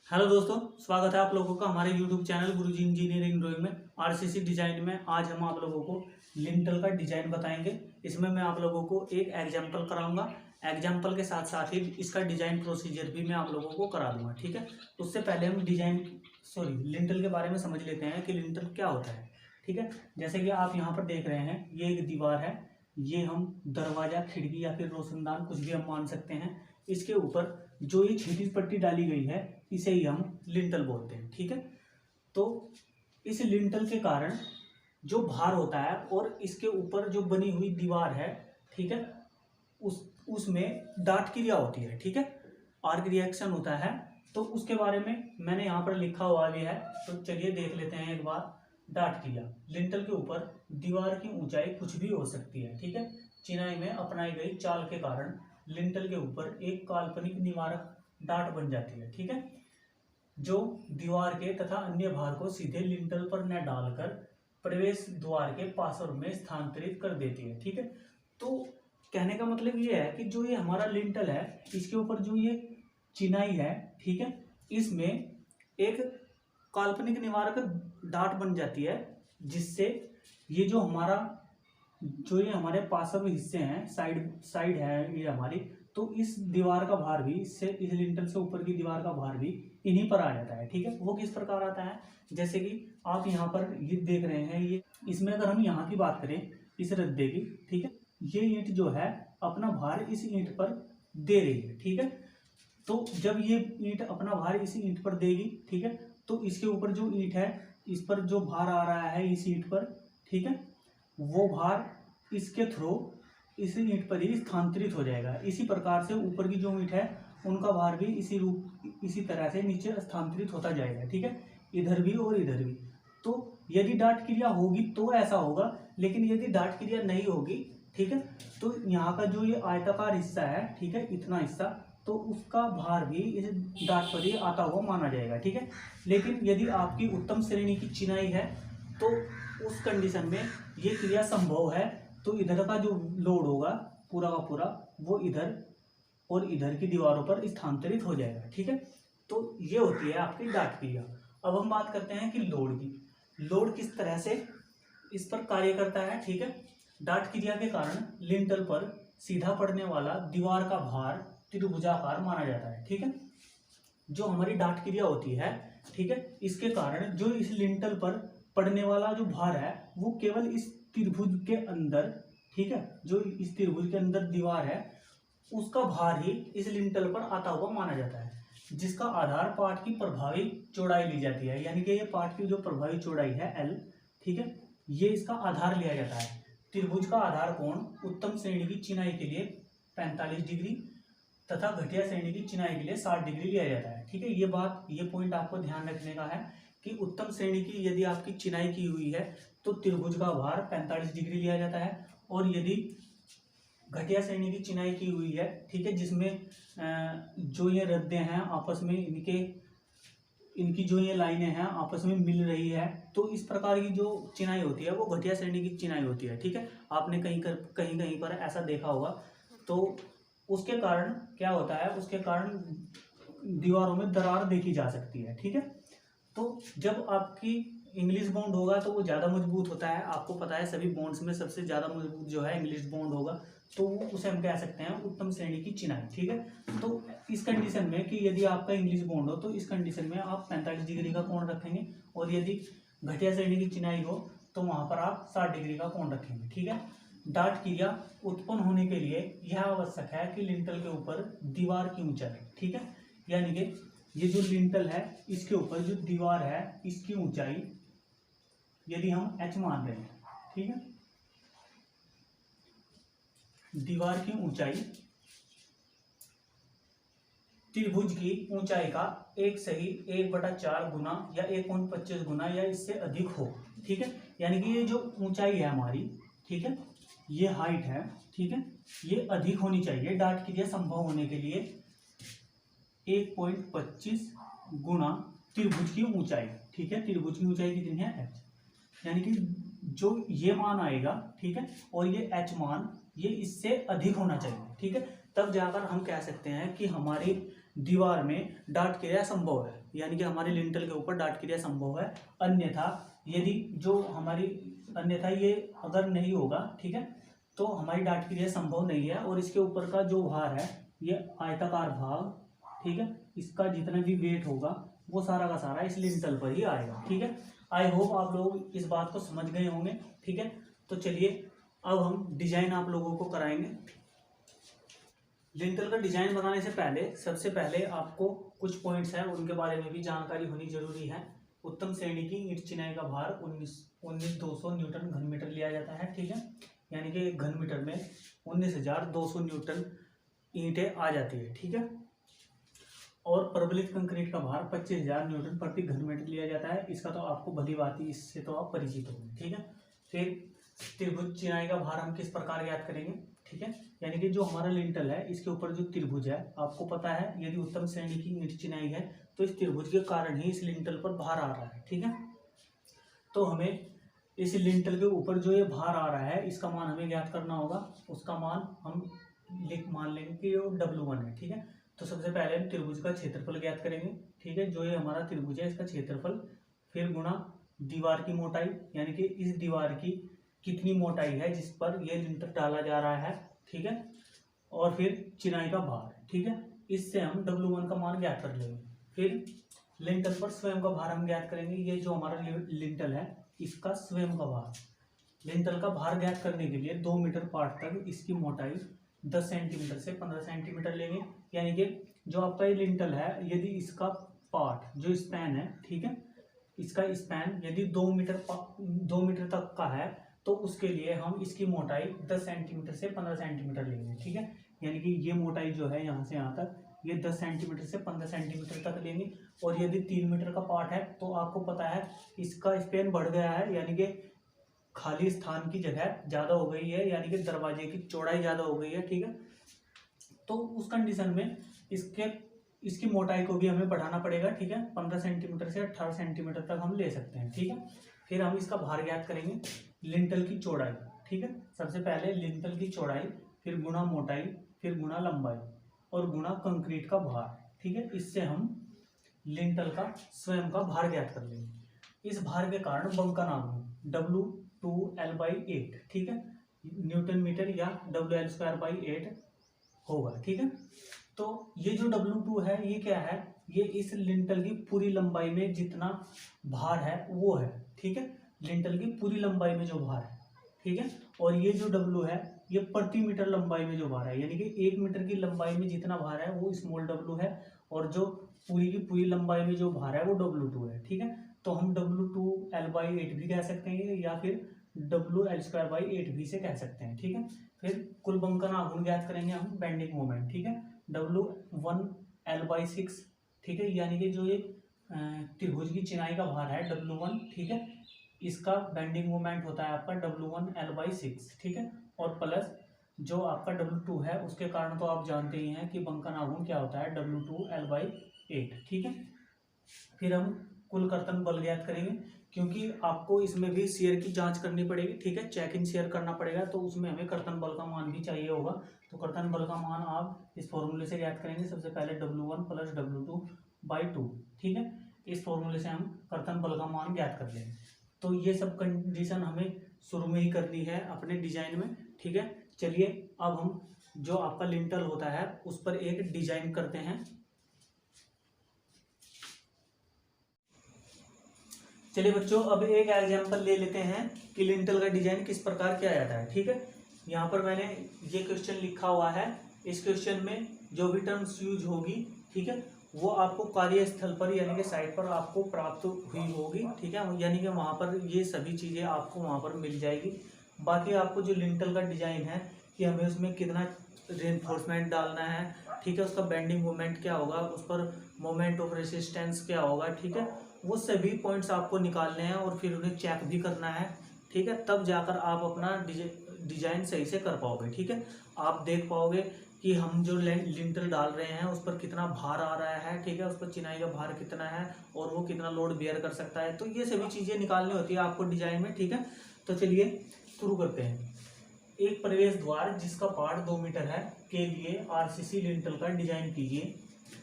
Hello दोस्तों, स्वागत है आप लोगों का हमारे यूट्यूब चैनल गुरुजी इंजीनियरिंग ड्राइंग में। आरसीसी डिजाइन में आज हम आप लोगों को लिंटल का डिजाइन बताएंगे। इसमें मैं आप लोगों को एक एग्जांपल कराऊंगा। एग्जांपल के साथ साथ ही इसका डिजाइन प्रोसीजर भी मैं आप लोगों को करा दूंगा। ठीक है, उससे पहले हम लिंटल के बारे में समझ लेते हैं कि लिंटल क्या होता है। ठीक है, जैसे कि आप यहाँ पर देख रहे हैं, ये एक दीवार है। ये हम दरवाजा, खिड़की या फिर रोशनदान कुछ भी हम मान सकते हैं। इसके ऊपर जो ये क्षैतिज पट्टी डाली गई है, इसे ही हम लिंटल बोलते हैं। ठीक है, तो इस लिंटल के कारण जो भार होता है और इसके ऊपर जो बनी हुई दीवार है, ठीक है, उसमें डाट क्रिया होती है। ठीक है, आर्क रिएक्शन होता है। तो उसके बारे में मैंने यहाँ पर लिखा हुआ भी है, तो चलिए देख लेते हैं एक बार। डाट क्रिया, लिंटल के ऊपर दीवार की ऊंचाई कुछ भी हो सकती है। ठीक है, चिनाई में अपनाई गई चाल के कारण लिंटल के ऊपर एक काल्पनिक निवारक डाट बन जाती है। ठीक है, जो दीवार के तथा अन्य भार को सीधे लिंटल पर न डालकर प्रवेश द्वार के पार्श्व में स्थानांतरित कर देती है। ठीक है, तो कहने का मतलब ये है कि जो ये हमारा लिंटल है, इसके ऊपर जो ये चिनाई है, ठीक है, इसमें एक काल्पनिक निवारक डाट बन जाती है, जिससे ये ये हमारे पार्श्व हिस्से हैं, साइड साइड है ये हमारी, तो इस दीवार का भार भी, इससे इस लिंटल से ऊपर की दीवार का भार भी इन्हीं पर आ जाता है। ठीक है, वो किस प्रकार आता है, जैसे कि आप यहाँ पर ये देख रहे हैं, ये इसमें अगर हम यहाँ की बात करें, इस रद्दे की, ठीक है, ये ईंट जो है अपना भार इस ईंट पर दे रही है। ठीक है, तो जब ये ईंट अपना भार इस ईंट पर देगी, ठीक है, तो इसके ऊपर जो ईंट है, इस पर जो भार आ रहा है इस ईंट पर, ठीक है, वो भार इसके थ्रू इसी ईंट पर ही स्थानांतरित हो जाएगा। इसी प्रकार से ऊपर की जो ईंट है, उनका भार भी इसी तरह से नीचे स्थानांतरित होता जाएगा। ठीक है, इधर भी और इधर भी। तो यदि डाट क्रिया होगी तो ऐसा होगा, लेकिन यदि डाट क्रिया नहीं होगी, ठीक है, तो यहाँ का जो ये आयताकार हिस्सा है, ठीक है, इतना हिस्सा, तो उसका भार भी इस डाट पर ही आता हुआ माना जाएगा। ठीक है, लेकिन यदि आपकी उत्तम श्रेणी की चिनाई है, तो उस कंडीशन में ये क्रिया संभव है। तो इधर का जो लोड होगा पूरा का पूरा, वो इधर और इधर की दीवारों पर स्थानांतरित हो जाएगा। ठीक है, तो ये होती है आपकी डाट क्रिया। अब हम बात करते हैं कि लोड की। लोड किस तरह से इस पर कार्य करता है। ठीक है, डाट क्रिया के कारण लिंटल पर सीधा पड़ने वाला दीवार का भार त्रिभुजाकार माना जाता है। ठीक है, जो हमारी डाट क्रिया होती है, ठीक है, इसके कारण जो इस लिंटल पर पड़ने वाला जो भार है, वो केवल इस त्रिभुज के अंदर, ठीक है, जो इस त्रिभुज के अंदर दीवार है, उसका भार ही इस लिंटल पर आता हुआ माना जाता है, जिसका आधार पाट की प्रभावी चौड़ाई ली जाती है। यानी कि ये पाट की जो प्रभावी चौड़ाई है L, ठीक है, ये इसका आधार लिया जाता है। त्रिभुज का आधार कोण उत्तम श्रेणी की चिनाई के लिए 45 डिग्री तथा घटिया श्रेणी की चिनाई के लिए 60 डिग्री लिया जाता है। ठीक है, ये पॉइंट आपको ध्यान रखने का है कि उत्तम श्रेणी की यदि आपकी चिनाई की हुई है, तो त्रिभुज का भार 45 डिग्री लिया जाता है। और यदि घटिया श्रेणी की चिनाई की हुई है, ठीक है, जिसमें जो ये रद्दे हैं आपस में, इनकी जो ये लाइनें हैं आपस में मिल रही है, तो इस प्रकार की जो चिनाई होती है वो घटिया श्रेणी की चिनाई होती है। ठीक है, आपने कहीं कहीं पर ऐसा देखा होगा। तो उसके कारण क्या होता है, उसके कारण दीवारों में दरार देखी जा सकती है। ठीक है, तो जब आपकी इंग्लिश बॉन्ड होगा तो वो ज़्यादा मजबूत होता है। आपको पता है सभी बॉन्ड्स में सबसे ज़्यादा मजबूत जो है इंग्लिश बॉन्ड होगा, तो उसे हम कह सकते हैं उत्तम श्रेणी की चिनाई। ठीक है, तो इस कंडीशन में कि यदि आपका इंग्लिश बॉन्ड हो, तो इस कंडीशन में आप 45 डिग्री का कोण रखेंगे, और यदि घटिया श्रेणी की चिनाई हो तो वहाँ पर आप 60 डिग्री का कोण रखेंगे। ठीक है, डाट क्रिया उत्पन्न होने के लिए यह आवश्यक है कि लिंटल के ऊपर दीवार की ऊंचाई, ठीक है, यानी कि ये जो लिंटल है, इसके ऊपर जो दीवार है, इसकी ऊंचाई यदि हम h मान रहे हैं, ठीक है, दीवार की ऊंचाई त्रिभुज की ऊंचाई का 1/4 गुना या 1.25 गुना या इससे अधिक हो। ठीक है, यानी कि ये जो ऊंचाई है हमारी, ठीक है, ये हाइट है, ठीक है, ये अधिक होनी चाहिए डाट क्रिया संभव होने के लिए 1.25 गुना त्रिभुज की ऊंचाई। ठीक है, त्रिभुज की ऊंचाई कितनी है h, यानी कि जो ये मान आएगा, ठीक है, और ये h मान, ये इससे अधिक होना चाहिए। ठीक है, तब जाकर हम कह सकते हैं कि हमारी दीवार में डाट क्रिया संभव है, यानी कि हमारे लिंटल के ऊपर डाट क्रिया संभव है। अन्यथा यदि जो हमारी अन्यथा ये अगर नहीं होगा, ठीक है, तो हमारी डाट क्रिया संभव नहीं है। और इसके ऊपर का जो भार है ये आयताकार भाग, ठीक है, इसका जितना भी वेट होगा वो सारा का सारा इस लिंटल पर ही आएगा। ठीक है, आई होप आप लोग इस बात को समझ गए होंगे। ठीक है, तो चलिए अब हम डिजाइन आप लोगों को कराएंगे। लिंटल का डिजाइन बनाने से पहले सबसे पहले आपको कुछ पॉइंट्स हैं उनके बारे में भी जानकारी होनी जरूरी है। उत्तम श्रेणी की ईंट चिनाई का भार 19,200 न्यूटन घन मीटर लिया जाता है। ठीक है, यानी कि एक घन मीटर में 19,200 न्यूटन ईंटें आ जाती है। ठीक है, और प्रबलित कंक्रीट का भार 25,000 न्यूटन प्रति घन मीटर लिया जाता है। इसका तो आपको भली बात, इससे तो आप परिचित होंगे। ठीक है, फिर त्रिभुज चिनाई का भार हम किस प्रकार ज्ञात करेंगे। ठीक है, यानी कि जो हमारा लिंटल है इसके ऊपर जो त्रिभुज है, आपको पता है यदि उत्तम श्रेणी की ईंट चिनाई है तो इस त्रिभुज के कारण ही इस लिंटल पर भार आ रहा है। ठीक है, तो हमें इस लिंटल के ऊपर जो ये भार आ रहा है इसका मान हमें ज्ञात करना होगा। उसका मान हम मान लेंगे कि वो W1 है। ठीक है, तो सबसे पहले हम त्रिभुज का क्षेत्रफल ज्ञात करेंगे। ठीक है, जो ये हमारा त्रिभुज है इसका क्षेत्रफल, फिर गुणा दीवार की मोटाई, यानी कि इस दीवार की कितनी मोटाई है जिस पर यह लिंटर डाला जा रहा है। ठीक है, और फिर चिनाई का भार। ठीक है, इससे हम W1 का मान ज्ञात कर लेंगे। फिर लिंटल पर स्वयं का भार हम ज्ञात करेंगे। ये जो हमारा लिंटल है इसका स्वयं का भार, लिंटल का भार ज्ञात करने के लिए 2 मीटर पार्ट तक इसकी मोटाई 10 सेंटीमीटर से 15 सेंटीमीटर लेंगे। यानी कि जो आपका ये लिंटल है यदि इसका पार्ट जो स्पैन है, ठीक है, इसका स्पैन यदि 2 मीटर तक का है तो उसके लिए हम इसकी मोटाई 10 सेंटीमीटर से 15 सेंटीमीटर लेंगे। ठीक है, यानी कि ये मोटाई जो है यहाँ से यहाँ तक ये 10 सेंटीमीटर से 15 सेंटीमीटर तक लेंगे। और यदि 3 मीटर का पार्ट है तो आपको पता है इसका स्पैन बढ़ गया है, यानी कि खाली स्थान की जगह ज़्यादा हो गई है, यानी कि दरवाजे की चौड़ाई ज़्यादा हो गई है। ठीक है, तो उस कंडीशन में इसकी मोटाई को भी हमें बढ़ाना पड़ेगा। ठीक है, 15 सेंटीमीटर से 18 सेंटीमीटर तक हम ले सकते हैं। ठीक है, फिर हम इसका भार ज्ञात करेंगे। लिंटल की चौड़ाई, ठीक है, सबसे पहले लिंटल की चौड़ाई, फिर गुणा मोटाई, फिर गुणा लंबाई और गुणा कंक्रीट का भार। ठीक है, इससे हम लिंटल का स्वयं का भार ज्ञात कर लेंगे। इस भार के कारण बंकन आघूर्ण W2L/8, ठीक है, न्यूटन मीटर या WL²/8 होगा। ठीक है, तो ये जो W2 है ये क्या है, ये इस लिंटल की पूरी लंबाई में जितना भार है वो है। ठीक है, लिंटल की पूरी लंबाई में जो भार है। ठीक है, और ये जो W है ये प्रति मीटर लंबाई में जो भार है, यानी कि 1 मीटर की लंबाई में जितना भार है वो स्मॉल W है, और जो पूरी की पूरी लंबाई में जो भार है वो W2 है। ठीक है, तो हम W2L/8 भी कह सकते हैं या फिर WL²/8 भी से कह सकते हैं। ठीक है, फिर कुल बंकन आघूर्ण ज्ञात करेंगे हम, बेंडिंग मोमेंट। ठीक है, W1L/6, ठीक है, यानी कि जो ये त्रिभुज की चिनाई का भार है W1, ठीक है, इसका बेंडिंग मोमेंट होता है आपका W1L/6। ठीक है, और प्लस जो आपका W2 है उसके कारण तो आप जानते ही हैं कि बंकन आघूर्ण क्या होता है, W2L/8। ठीक है, फिर हम कुल कर्तन बल ज्ञात करेंगे, क्योंकि आपको इसमें भी शियर की जांच करनी पड़ेगी। ठीक है, चेक इन शियर करना पड़ेगा, तो उसमें हमें कर्तन बल का मान भी चाहिए होगा। तो कर्तन बल का मान आप इस फॉर्मूले से ज्ञात करेंगे। सबसे पहले W1 + W2/2। ठीक है, इस फॉर्मूले से हम कर्तन बल का मान ज्ञात कर लेंगे। तो ये सब कंडीशन हमें शुरू में ही करनी है अपने डिजाइन में। ठीक है, चलिए अब हम जो आपका लिंटल होता है उस पर एक डिजाइन करते हैं। चलिए बच्चों, अब एक एग्जांपल ले लेते हैं कि लिंटल का डिजाइन किस प्रकार किया जाता है। ठीक है, यहाँ पर मैंने ये क्वेश्चन लिखा हुआ है। इस क्वेश्चन में जो भी टर्म्स यूज होगी, ठीक है, वो आपको कार्यस्थल पर यानी कि साइट पर आपको प्राप्त हुई होगी। ठीक है, यानी कि वहाँ पर ये सभी चीज़ें आपको वहाँ पर मिल जाएगी। बाकी आपको जो लिंटल का डिजाइन है कि हमें उसमें कितना रेनफोर्समेंट डालना है, ठीक है, उसका बेंडिंग मोमेंट क्या होगा, उस पर मोमेंट ऑफ रेसिस्टेंस क्या होगा, ठीक है, वो सभी पॉइंट्स आपको निकालने हैं और फिर उन्हें चेक भी करना है। ठीक है, तब जाकर आप अपना डिजाइन सही से कर पाओगे। ठीक है, आप देख पाओगे कि हम जो लिंटल डाल रहे हैं उस पर कितना भार आ रहा है। ठीक है, उस पर चिनाई का भार कितना है और वो कितना लोड बेयर कर सकता है। तो ये सभी चीज़ें निकालनी होती है आपको डिजाइन में। ठीक है, तो चलिए शुरू करते हैं। एक प्रवेश द्वार जिसका पार्ट 2 मीटर है के लिए RCC लिंटल का डिजाइन कीजिए।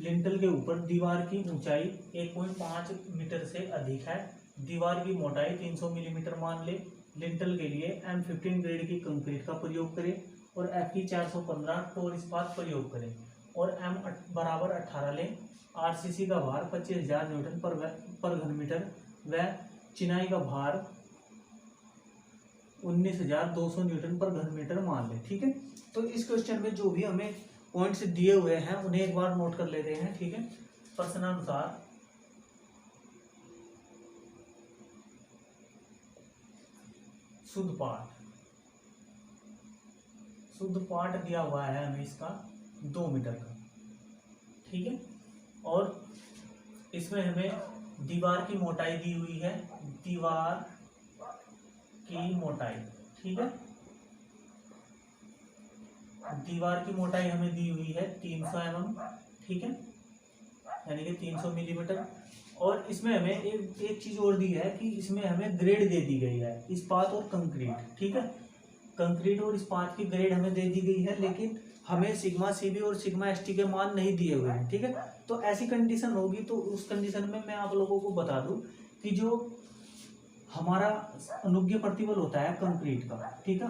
लिंटल के ऊपर दीवार की ऊंचाई 1.5 मीटर से अधिक है, दीवार की मोटाई 300 मिलीमीटर मान ले, लिंटल के लिए M15 ग्रेड की कंक्रीट का प्रयोग करें और Fe 415 टोर इस्पात प्रयोग करें और M बराबर 18 लें। RCC का भार 25,000 न्यूटन पर घन मीटर व चिनाई का भार 19,200 न्यूटन पर घन मीटर मान लें। ठीक है, तो इस क्वेश्चन में जो भी हमें पॉइंट्स दिए हुए हैं उन्हें एक बार नोट कर लेते हैं। ठीक है, प्रश्नानुसार शुद्ध पाठ दिया हुआ है हमें इसका 2 मीटर का। ठीक है, और इसमें हमें दीवार की मोटाई दी हुई है, दीवार की मोटाई। ठीक है, दीवार की मोटाई हमें दी हुई है 300 mm। ठीक है, यानी कि 300 मिलीमीटर। और इसमें हमें एक चीज और दी है कि इसमें हमें ग्रेड दे दी गई है, इस्पात और कंक्रीट। ठीक है, कंक्रीट और इस्पात की ग्रेड हमें दे दी गई है, लेकिन हमें सिग्मा सीबी और सिग्मा एसटी के मान नहीं दिए हुए हैं। ठीक है, तो ऐसी कंडीशन होगी तो उस कंडीशन में मैं आप लोगों को बता दूं कि जो हमारा अनुज्ञेय प्रतिबल होता है कंक्रीट का, ठीक है,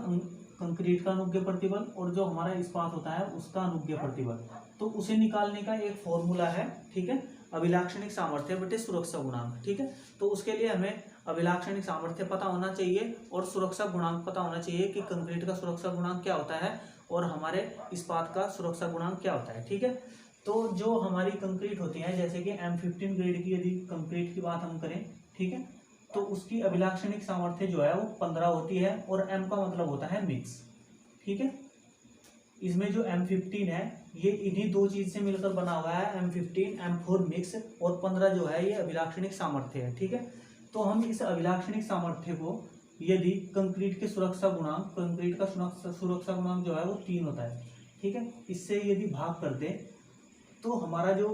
कंक्रीट का अनुज्ञेय प्रतिबल और जो हमारा इस्पात होता है उसका अनुज्ञेय प्रतिबल, तो उसे निकालने का एक फॉर्मूला है। ठीक है, अभिलाक्षणिक सामर्थ्य बटे सुरक्षा गुणांक। ठीक है, तो उसके लिए हमें अभिलाक्षणिक सामर्थ्य पता होना चाहिए और सुरक्षा गुणांक पता होना चाहिए कि कंक्रीट का सुरक्षा गुणांक क्या होता है और हमारे इस्पात का सुरक्षा गुणांक क्या होता है। ठीक है, तो जो हमारी कंक्रीट होती है, जैसे कि M15 ग्रेड की यदि कंक्रीट की बात हम करें, ठीक है, तो उसकी अभिलाक्षणिक सामर्थ्य जो है वो 15 होती है और M का मतलब होता है मिक्स। ठीक है, इसमें जो M15 है ये इन्हीं दो चीज से मिलकर बना हुआ है, M15 M4 मिक्स, और 15 जो है ये अभिलाक्षणिक सामर्थ्य है। ठीक है, तो हम इस अभिलाक्षणिक सामर्थ्य को यदि कंक्रीट के सुरक्षा गुणांक, कंक्रीट का सुरक्षा गुणांक जो है वो 3 होता है। ठीक है, इससे यदि भाग कर दे तो हमारा जो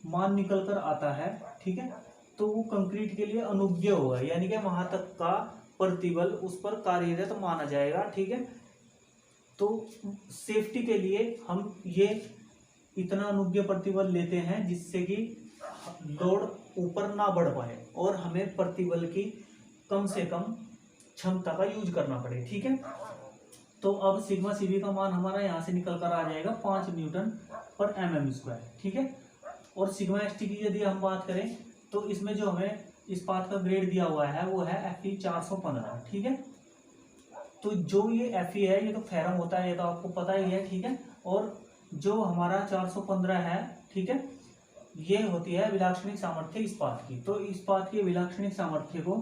मान निकल कर आता है, ठीक है, तो वो कंक्रीट के लिए अनुज्ञेय होगा, यानी कि वहां तक का प्रतिबल उस पर कार्यरत माना जाएगा। ठीक है, तो सेफ्टी के लिए हम ये इतना अनुज्ञेय प्रतिबल लेते हैं जिससे कि लोड ऊपर ना बढ़ पाए और हमें प्रतिबल की कम से कम क्षमता का यूज करना पड़े। ठीक है, तो अब सिग्मा सीबी का मान हमारा यहाँ से निकल कर आ जाएगा 5 न्यूटन पर mm²। ठीक है, और सिग्मा एसटी की यदि हम बात करें तो इसमें जो हमें इस्पात का ग्रेड दिया हुआ है वो है Fe 415। ठीक है, तो जो ये Fe है ये तो फेरम होता है, ये तो आपको पता ही है। ठीक है, और जो हमारा 415 है, ठीक है, ये होती है अभिलाक्षणिक सामर्थ्य इस्पात की। तो इस्पात की अभिलाक्षणिक सामर्थ्य को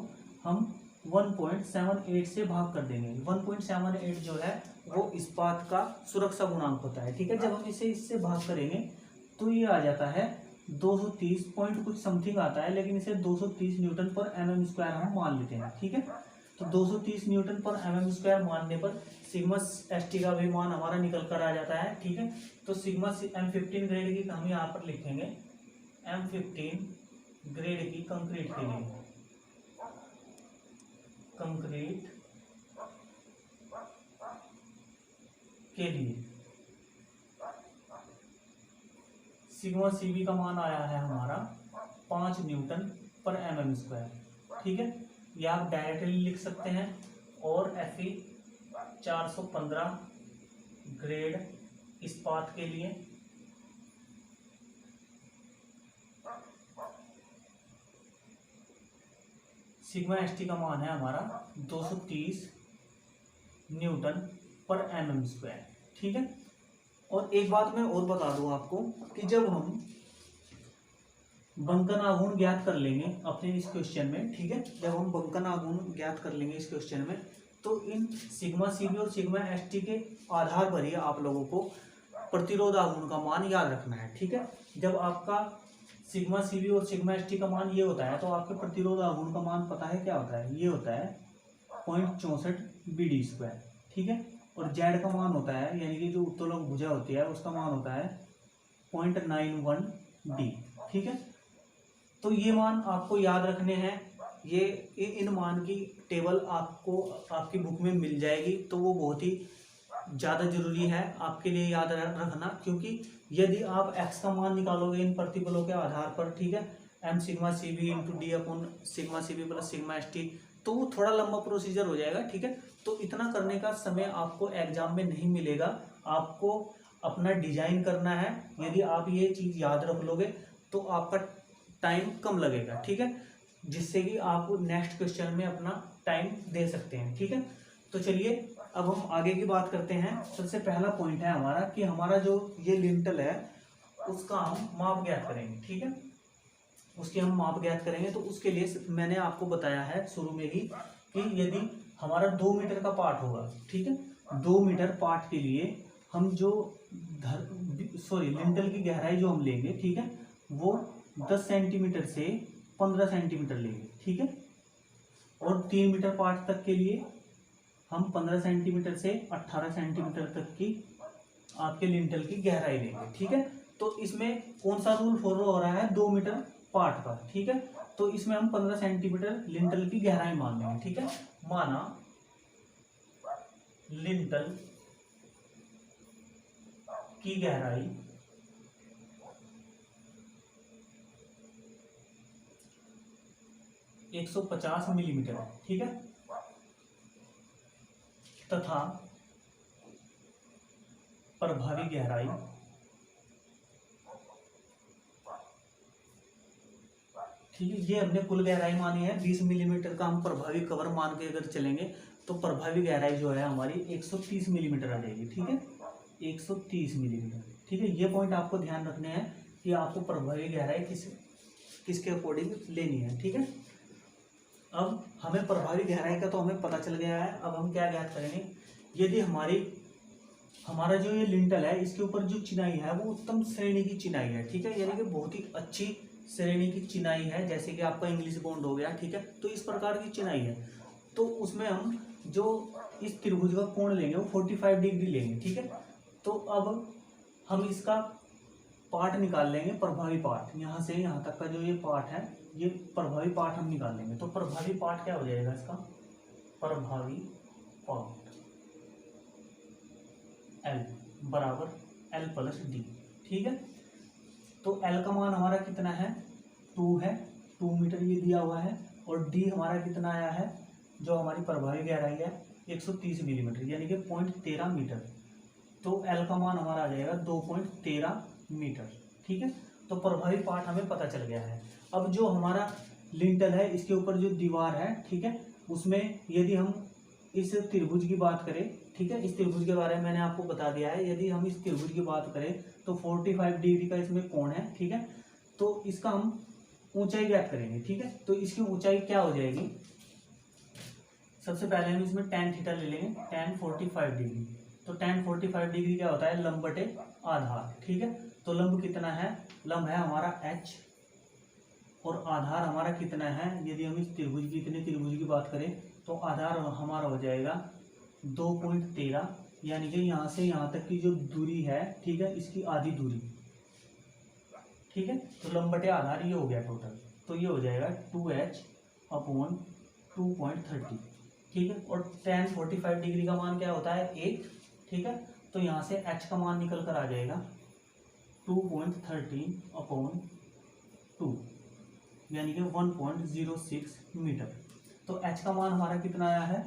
हम 1.78 से भाग कर देंगे। 1.78 जो है वो इस्पात का सुरक्षा गुणांक होता है। ठीक है, जब हम इसे इससे भाग करेंगे तो ये आ जाता है 230 पॉइंट कुछ समथिंग आता है, लेकिन इसे 230 न्यूटन पर mm² हम मान लेते हैं। ठीक है, तो 230 न्यूटन पर mm² मानने पर सिग्मा एसटी का भी मान हमारा निकल कर आ जाता है। ठीक है, तो सिग्मा M15 ग्रेड की हम यहाँ पर लिखेंगे, M15 ग्रेड की कंक्रीट के लिए, कंक्रीट के लिए सिग्मा सीबी का मान आया है हमारा 5 न्यूटन पर mm²। ठीक है, ये आप डायरेक्टली लिख सकते हैं। और Fe 415 ग्रेड इस्पात के लिए सिग्मा एसटी का मान है हमारा 230 न्यूटन पर mm²। ठीक है, और एक बात मैं और बता दूं आपको कि जब हम बंकन आघूर्ण ज्ञात कर लेंगे अपने इस क्वेश्चन में, ठीक है, जब हम बंकन आघूर्ण ज्ञात कर लेंगे इस क्वेश्चन में, तो इन सिग्मा सीबी और सिग्मा एसटी के आधार पर ही आप लोगों को प्रतिरोध आघूर्ण का मान याद रखना है। ठीक है, जब आपका सिग्मा सीबी और सिग्मा एसटी का मान ये होता है तो आपके प्रतिरोध आघूर्ण का मान पता है क्या होता है, ये होता है 0.64 BD²। ठीक है, और जेड का मान होता है, यानी कि जो उत्तोलक भुजा होती है उसका मान होता है 0.91 D। ठीक है, तो ये मान आपको याद रखने हैं। ये इन मान की टेबल आपको आपकी बुक में मिल जाएगी, तो वो बहुत ही ज़्यादा जरूरी है आपके लिए याद रखना, क्योंकि यदि आप x का मान निकालोगे इन प्रतिबलों के आधार पर, ठीक है, m sigma C B into D upon sigma C B plus sigma S T, तो वो थोड़ा लंबा प्रोसीजर हो जाएगा, ठीक है। तो इतना करने का समय आपको एग्जाम में नहीं मिलेगा, आपको अपना डिजाइन करना है। यदि आप ये चीज़ याद रख लोगे तो आपका टाइम कम लगेगा, ठीक है, जिससे कि आप नेक्स्ट क्वेश्चन में अपना टाइम दे सकते हैं, ठीक है। तो चलिए अब हम आगे की बात करते हैं। सबसे पहला पॉइंट है हमारा कि हमारा जो ये लिंटल है उसका हम माप ज्ञात करेंगे, ठीक है, उसकी हम माप ज्ञात करेंगे। तो उसके लिए मैंने आपको बताया है शुरू में ही कि यदि हमारा 2 मीटर का पार्ट होगा, ठीक है, 2 मीटर पार्ट के लिए हम जो लिंटल की गहराई जो हम लेंगे, ठीक है, वो 10 सेंटीमीटर से 15 सेंटीमीटर लेंगे, ठीक है, और 3 मीटर पार्ट तक के लिए हम 15 सेंटीमीटर से 18 सेंटीमीटर तक की आपके लिंटल की गहराई लेंगे, ठीक है। तो इसमें कौन सा रूल फॉलो हो रहा है, 2 मीटर पार्ट का, ठीक है। तो इसमें हम 15 सेंटीमीटर लिंटल की गहराई मान लेंगे, ठीक है। माना लिंटल की गहराई 150 मिलीमीटर है, ठीक है, तथा प्रभावी गहराई ठीक है, ये हमने कुल गहराई मानी है 20 मिलीमीटर का। हम प्रभावी कवर मान के अगर चलेंगे तो प्रभावी गहराई जो है हमारी 130 मिलीमीटर आ जाएगी, ठीक है, 130 मिलीमीटर, ठीक है। ये पॉइंट आपको ध्यान रखने हैं कि आपको प्रभावी गहराई किसके अकॉर्डिंग लेनी है, ठीक है। अब हमें प्रभावी गहराई का तो हमें पता चल गया है। अब हम क्या ज्ञात करेंगे, यदि हमारा जो ये लिंटल है इसके ऊपर जो चिनाई है वो उत्तम श्रेणी की चिनाई है, ठीक है, यानी कि बहुत ही अच्छी श्रेणी की चिनाई है, जैसे कि आपका इंग्लिश बॉन्ड हो गया, ठीक है। तो इस प्रकार की चिनाई है, तो उसमें हम जो इस त्रिभुज का कोण लेंगे वो 45 डिग्री लेंगे, ठीक है। तो अब हम इसका पार्ट निकाल लेंगे, प्रभावी पार्ट, यहाँ से यहाँ तक का जो ये पार्ट है ये प्रभावी पार्ट हम निकाल लेंगे। तो प्रभावी पार्ट क्या हो जाएगा इसका, प्रभावी पार्ट L बराबर L प्लस डी, ठीक है। तो L का मान हमारा कितना है, 2 है, 2 मीटर ये दिया हुआ है, और D हमारा कितना आया है, जो हमारी प्रभावी गहराई है 130 मिलीमीटर, यानी कि 0.13 मीटर। तो L का मान हमारा आ जाएगा 2.13 मीटर, ठीक है। तो प्रभावी पार्ट हमें पता चल गया है। अब जो हमारा लिंटल है इसके ऊपर जो दीवार है, ठीक है, उसमें यदि हम इस त्रिभुज की बात करें, ठीक है, इस त्रिभुज के बारे में मैंने आपको बता दिया है। यदि हम इस त्रिभुज की बात करें तो 45 डिग्री का इसमें कोण है, ठीक है। तो इसका हम ऊंचाई ज्ञात करेंगे, ठीक है। तो इसकी ऊंचाई क्या हो जाएगी, सबसे पहले हम इसमें tan थीटा ले लेंगे, tan 45 डिग्री। तो tan 45 डिग्री क्या होता है, लंब बटे आधार, ठीक है। तो लंब कितना है, लंब है हमारा h, और आधार हमारा कितना है, यदि हम इस त्रिभुज की इतने त्रिभुज की बात करें तो आधार हमारा हो जाएगा 2.13, यानी कि यहाँ से यहाँ तक की जो दूरी है, ठीक है, इसकी आधी दूरी, ठीक है। तो लंब बटे आधार ये हो गया टोटल, तो ये हो जाएगा 2h अपॉन 2.30, ठीक है। और tan 45 डिग्री का मान क्या होता है, 1, ठीक है। तो यहाँ से h का मान निकल कर आ जाएगा 2.13 अपॉन 2, यानी कि 1.06 मीटर। तो h का मान हमारा कितना आया है,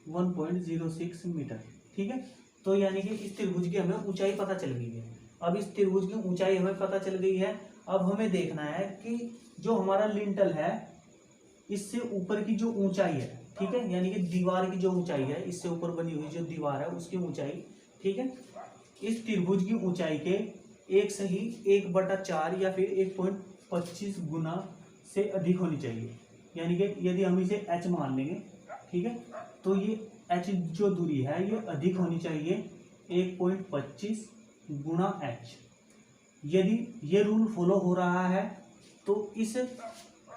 1.06 मीटर, ठीक है। तो यानी कि इस त्रिभुज की हमें ऊंचाई पता चल गई है। अब इस त्रिभुज की ऊंचाई हमें पता चल गई है। अब हमें देखना है कि जो हमारा लिंटल है इससे ऊपर की जो ऊंचाई है, ठीक है, यानी कि दीवार की जो ऊंचाई है, इससे ऊपर बनी हुई जो दीवार है उसकी ऊंचाई, ठीक है, इस त्रिभुज की ऊंचाई के 1/4 या फिर 1.25 गुना से अधिक होनी चाहिए। यानी कि यदि हम इसे h मान लेंगे, ठीक है, तो ये h जो दूरी है ये अधिक होनी चाहिए 1.25 गुना h। यदि ये रूल फॉलो हो रहा है तो इस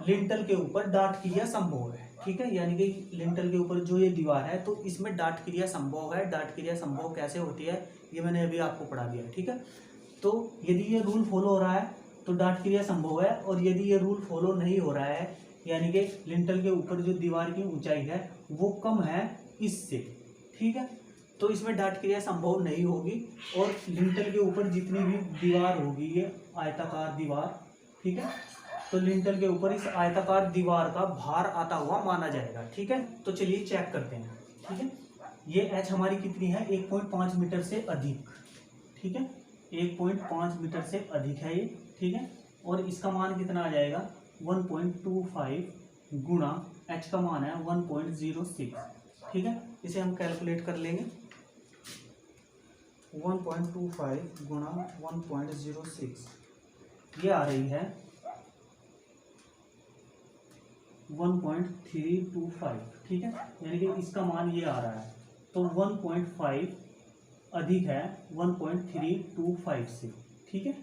लिंटल के ऊपर डाट क्रिया संभव है, ठीक है, यानी कि लिंटल के ऊपर जो ये दीवार है तो इसमें डाट क्रिया संभव है। डाट क्रिया संभव कैसे होती है ये मैंने अभी आपको पढ़ा दिया, ठीक है। तो यदि ये रूल फॉलो हो रहा है तो डाट क्रिया संभव है, और यदि ये रूल फॉलो नहीं हो रहा है यानी कि लिंटल के ऊपर जो दीवार की ऊंचाई है वो कम है इससे, ठीक है, तो इसमें डाट क्रिया संभव नहीं होगी। और लिंटल के ऊपर जितनी भी दीवार होगी, ये आयताकार दीवार, ठीक है, तो लिंटल के ऊपर इस आयताकार दीवार का भार आता हुआ माना जाएगा। ठीक है, तो चलिए चेक करते हैं। ठीक है, ये एच हमारी कितनी है, 1.5 मीटर से अधिक। ठीक है, 1.5 मीटर से अधिक है ये। ठीक है, और इसका मान कितना आ जाएगा, 1.25 गुणा एच का मान है 1.06। ठीक है, इसे हम कैलकुलेट कर लेंगे। 1.25 गुणा 1.06 ये आ रही है 1.325। ठीक है, यानी कि इसका मान ये आ रहा है। तो 1.5 अधिक है 1.325 से। ठीक है,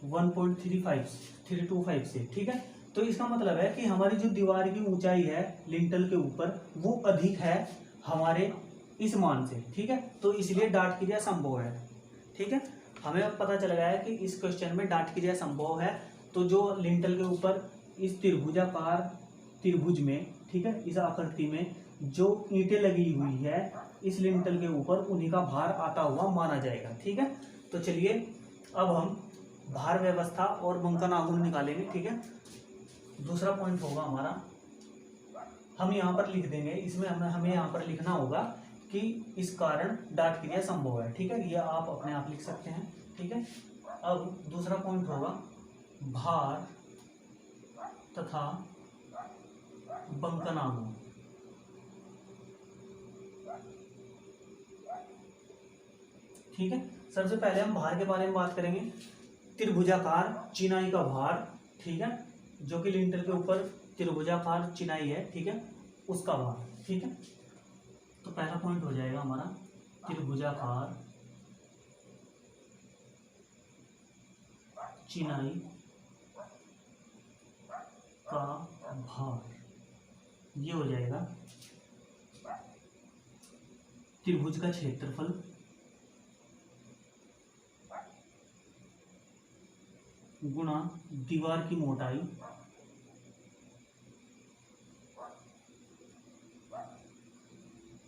1.325 से। ठीक है, तो इसका मतलब है कि हमारी जो दीवार की ऊंचाई है लिंटल के ऊपर वो अधिक है हमारे इस मान से। ठीक है, तो इसलिए डाट क्रिया संभव है। ठीक है, हमें पता चल गया है कि इस क्वेश्चन में डाट क्रिया संभव है। तो जो लिंटल के ऊपर इस त्रिभुजाकार त्रिभुज में, ठीक है, इस आकृति में जो ईंटें लगी हुई है इस लिंटल के ऊपर, उन्हीं का भार आता हुआ माना जाएगा। ठीक है, तो चलिए अब हम भार व्यवस्था और बंकन आघूर्ण निकालेंगे। ठीक है, दूसरा पॉइंट होगा हमारा, हम यहाँ पर लिख देंगे, इसमें हमें यहाँ पर लिखना होगा कि इस कारण डाट क्रिया संभव है। ठीक है, ये आप अपने आप लिख सकते हैं। ठीक है, अब दूसरा पॉइंट होगा भार तथा बंकन आघूर्ण। ठीक है, सबसे पहले हम भार के बारे में बात करेंगे। त्रिभुजाकार चिनाई का भार, ठीक है, जो कि लिंटल के ऊपर त्रिभुजाकार चिनाई है, ठीक है, उसका भार। ठीक है, तो पहला पॉइंट हो जाएगा हमारा त्रिभुजाकार चिनाई का भार, ये हो जाएगा त्रिभुज का क्षेत्रफल गुणा दीवार की मोटाई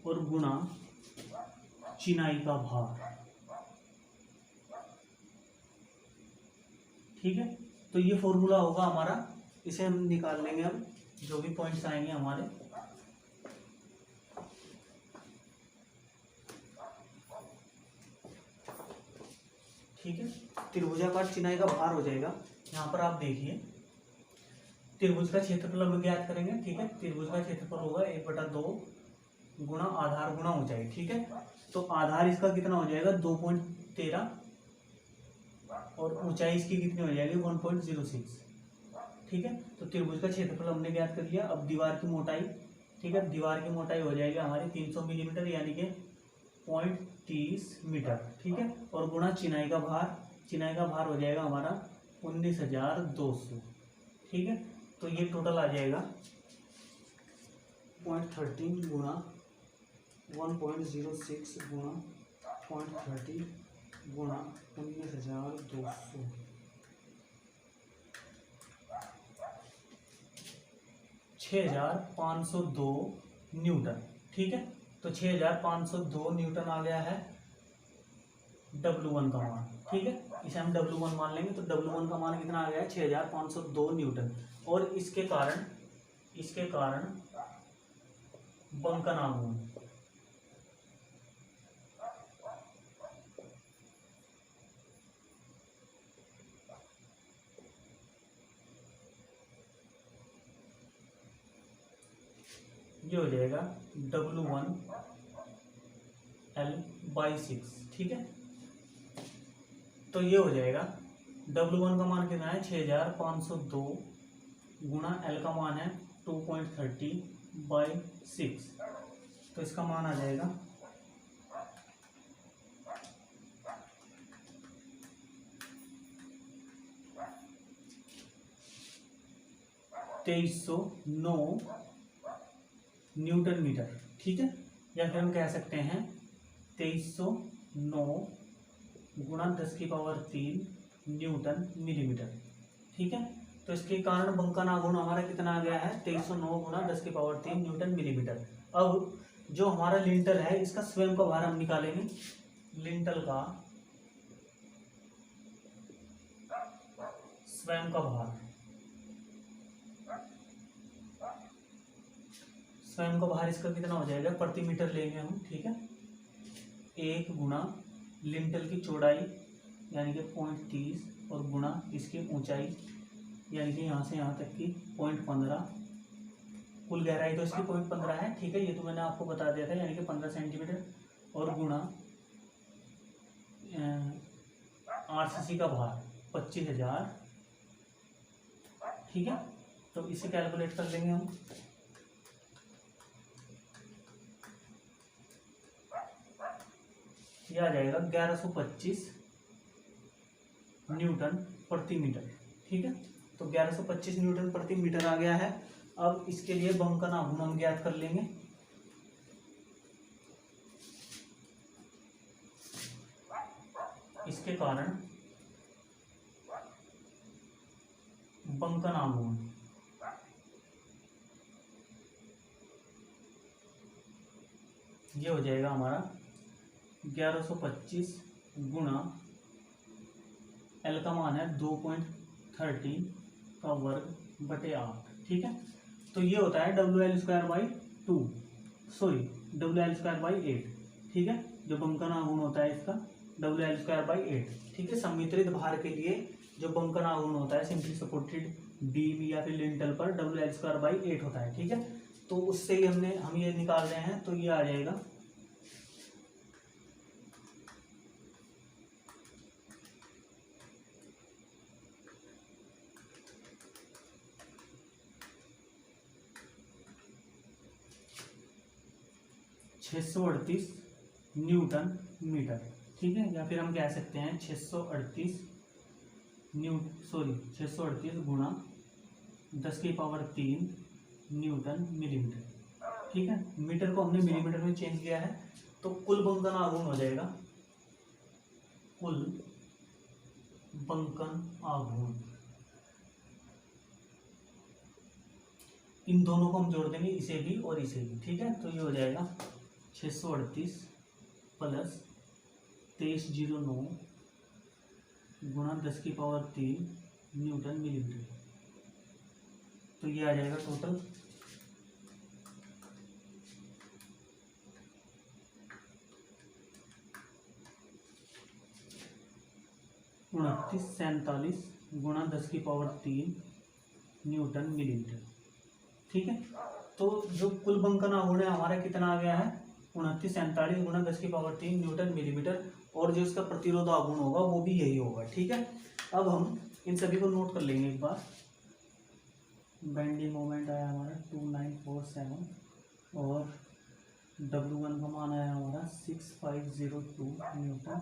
और गुणा चिनाई का भार। ठीक है, तो ये फॉर्मूला होगा हमारा, इसे हम निकाल लेंगे। अब जो भी पॉइंट्स आएंगे हमारे, ठीक है, त्रिभुजाकार चिनाई का भार हो जाएगा। यहाँ पर आप देखिए, त्रिभुज का क्षेत्रफल हम ज्ञात करेंगे। ठीक है, त्रिभुज का क्षेत्रफल होगा 1/2 गुणा आधार गुणा ऊंचाई। ठीक है, तो आधार इसका कितना हो जाएगा 2.13 और ऊंचाई इसकी कितनी हो जाएगी 1.06। ठीक है, तो त्रिभुज का क्षेत्रफल हमने ज्ञात कर लिया। अब दीवार की मोटाई, ठीक है, दीवार की मोटाई हो जाएगी हमारी 300 मिलीमीटर यानी कि 0.30 मीटर। ठीक है, और गुणा चिनाई का भार, चिनाई का भार हो जाएगा हमारा 19,200। ठीक है, तो ये टोटल आ जाएगा 0.13 गुणा 1.06 गुणा 0.30 गुणा 19,200, 6,502 न्यूटन। ठीक है, तो 6,502 न्यूटन आ गया है W1 का मान। ठीक है, इसे हम W1 मान लेंगे। तो W1 का मान कितना आ गया है 6,502 न्यूटन। और इसके कारण बंकन आघूर्ण, ये हो जाएगा W1L/6। ठीक है, तो ये हो जाएगा W1 का मान कितना है 6,502 गुणा L का मान है 2.30/6। तो इसका मान आ जाएगा 2309 न्यूटन मीटर। ठीक है, या फिर हम कह सकते हैं 2309 गुणा 10⁻³ न्यूटन मिलीमीटर। ठीक है, तो इसके कारण बंकन आघूर्ण हमारा कितना आ गया है 2309 गुणा 10⁻³ न्यूटन मिलीमीटर। अब जो हमारा लिंटल है इसका स्वयं का भार हम निकालेंगे। लिंटल का स्वयं का भार, स्वयं का भार इसका कितना हो जाएगा, प्रति मीटर लेंगे हम, ठीक है। 1 गुणा लिंटल की चौड़ाई यानी कि 0.30 और गुणा इसकी ऊंचाई यानी कि यहाँ से यहाँ तक की 0.15, कुल गहराई तो इसकी 0.15 है, ठीक है, ये तो मैंने आपको बता दिया था, यानी कि 15 सेंटीमीटर, और गुणा RCC का भार 25,000, ठीक है। तो इसे कैलकुलेट कर लेंगे हम। ये आ जाएगा 1125 न्यूटन प्रति मीटर, ठीक है। तो 1125 न्यूटन प्रति मीटर आ गया है। अब इसके लिए बंकन आघूर्ण हम ज्ञात कर लेंगे। इसके कारण बंकन आघूर्ण ये हो जाएगा हमारा 1125 गुणा एल का मान है 2.13 का वर्ग बटे 8, ठीक है। तो ये होता है WL² सॉरी WL²/8, ठीक है। जो बंकन आघूर्ण होता है इसका WL²/8, ठीक है। सम्मिश्रित भार के लिए जो बंकन आघूर्ण होता है सिंपली सपोर्टेड बीम या फिर लिंटल पर WL²/8 होता है, ठीक है। तो उससे ही हम ये निकाल रहे हैं, तो ये आ जाएगा 638 न्यूटन मीटर, ठीक है। या फिर हम कह सकते हैं 638 गुणा 10⁻³ न्यूटन मिलीमीटर, ठीक है। मीटर को हमने मिलीमीटर में चेंज किया है। तो कुल बंकन आघूर्ण हो जाएगा, कुल बंकन आघूर्ण, इन दोनों को हम जोड़ देंगे, इसे भी और इसे भी, ठीक है। तो ये हो जाएगा 638 प्लस 2309 गुणा 10⁻³ न्यूटन मिलीमीटर। तो ये आ जाएगा टोटल 2947 गुणा 10⁻³ न्यूटन मिलीमीटर, ठीक है। तो जो कुल बंकन आघूर्ण है हमारा कितना आ गया है, 2947 गुणा 10⁻³ न्यूटन मिलीमीटर, और जो इसका प्रतिरोध आघूर्ण होगा वो भी यही होगा, ठीक है। अब हम इन सभी को नोट कर लेंगे एक बार। बेंडिंग मोमेंट आया हमारा 2947 और W1 का मान आया हमारा 6502 न्यूटन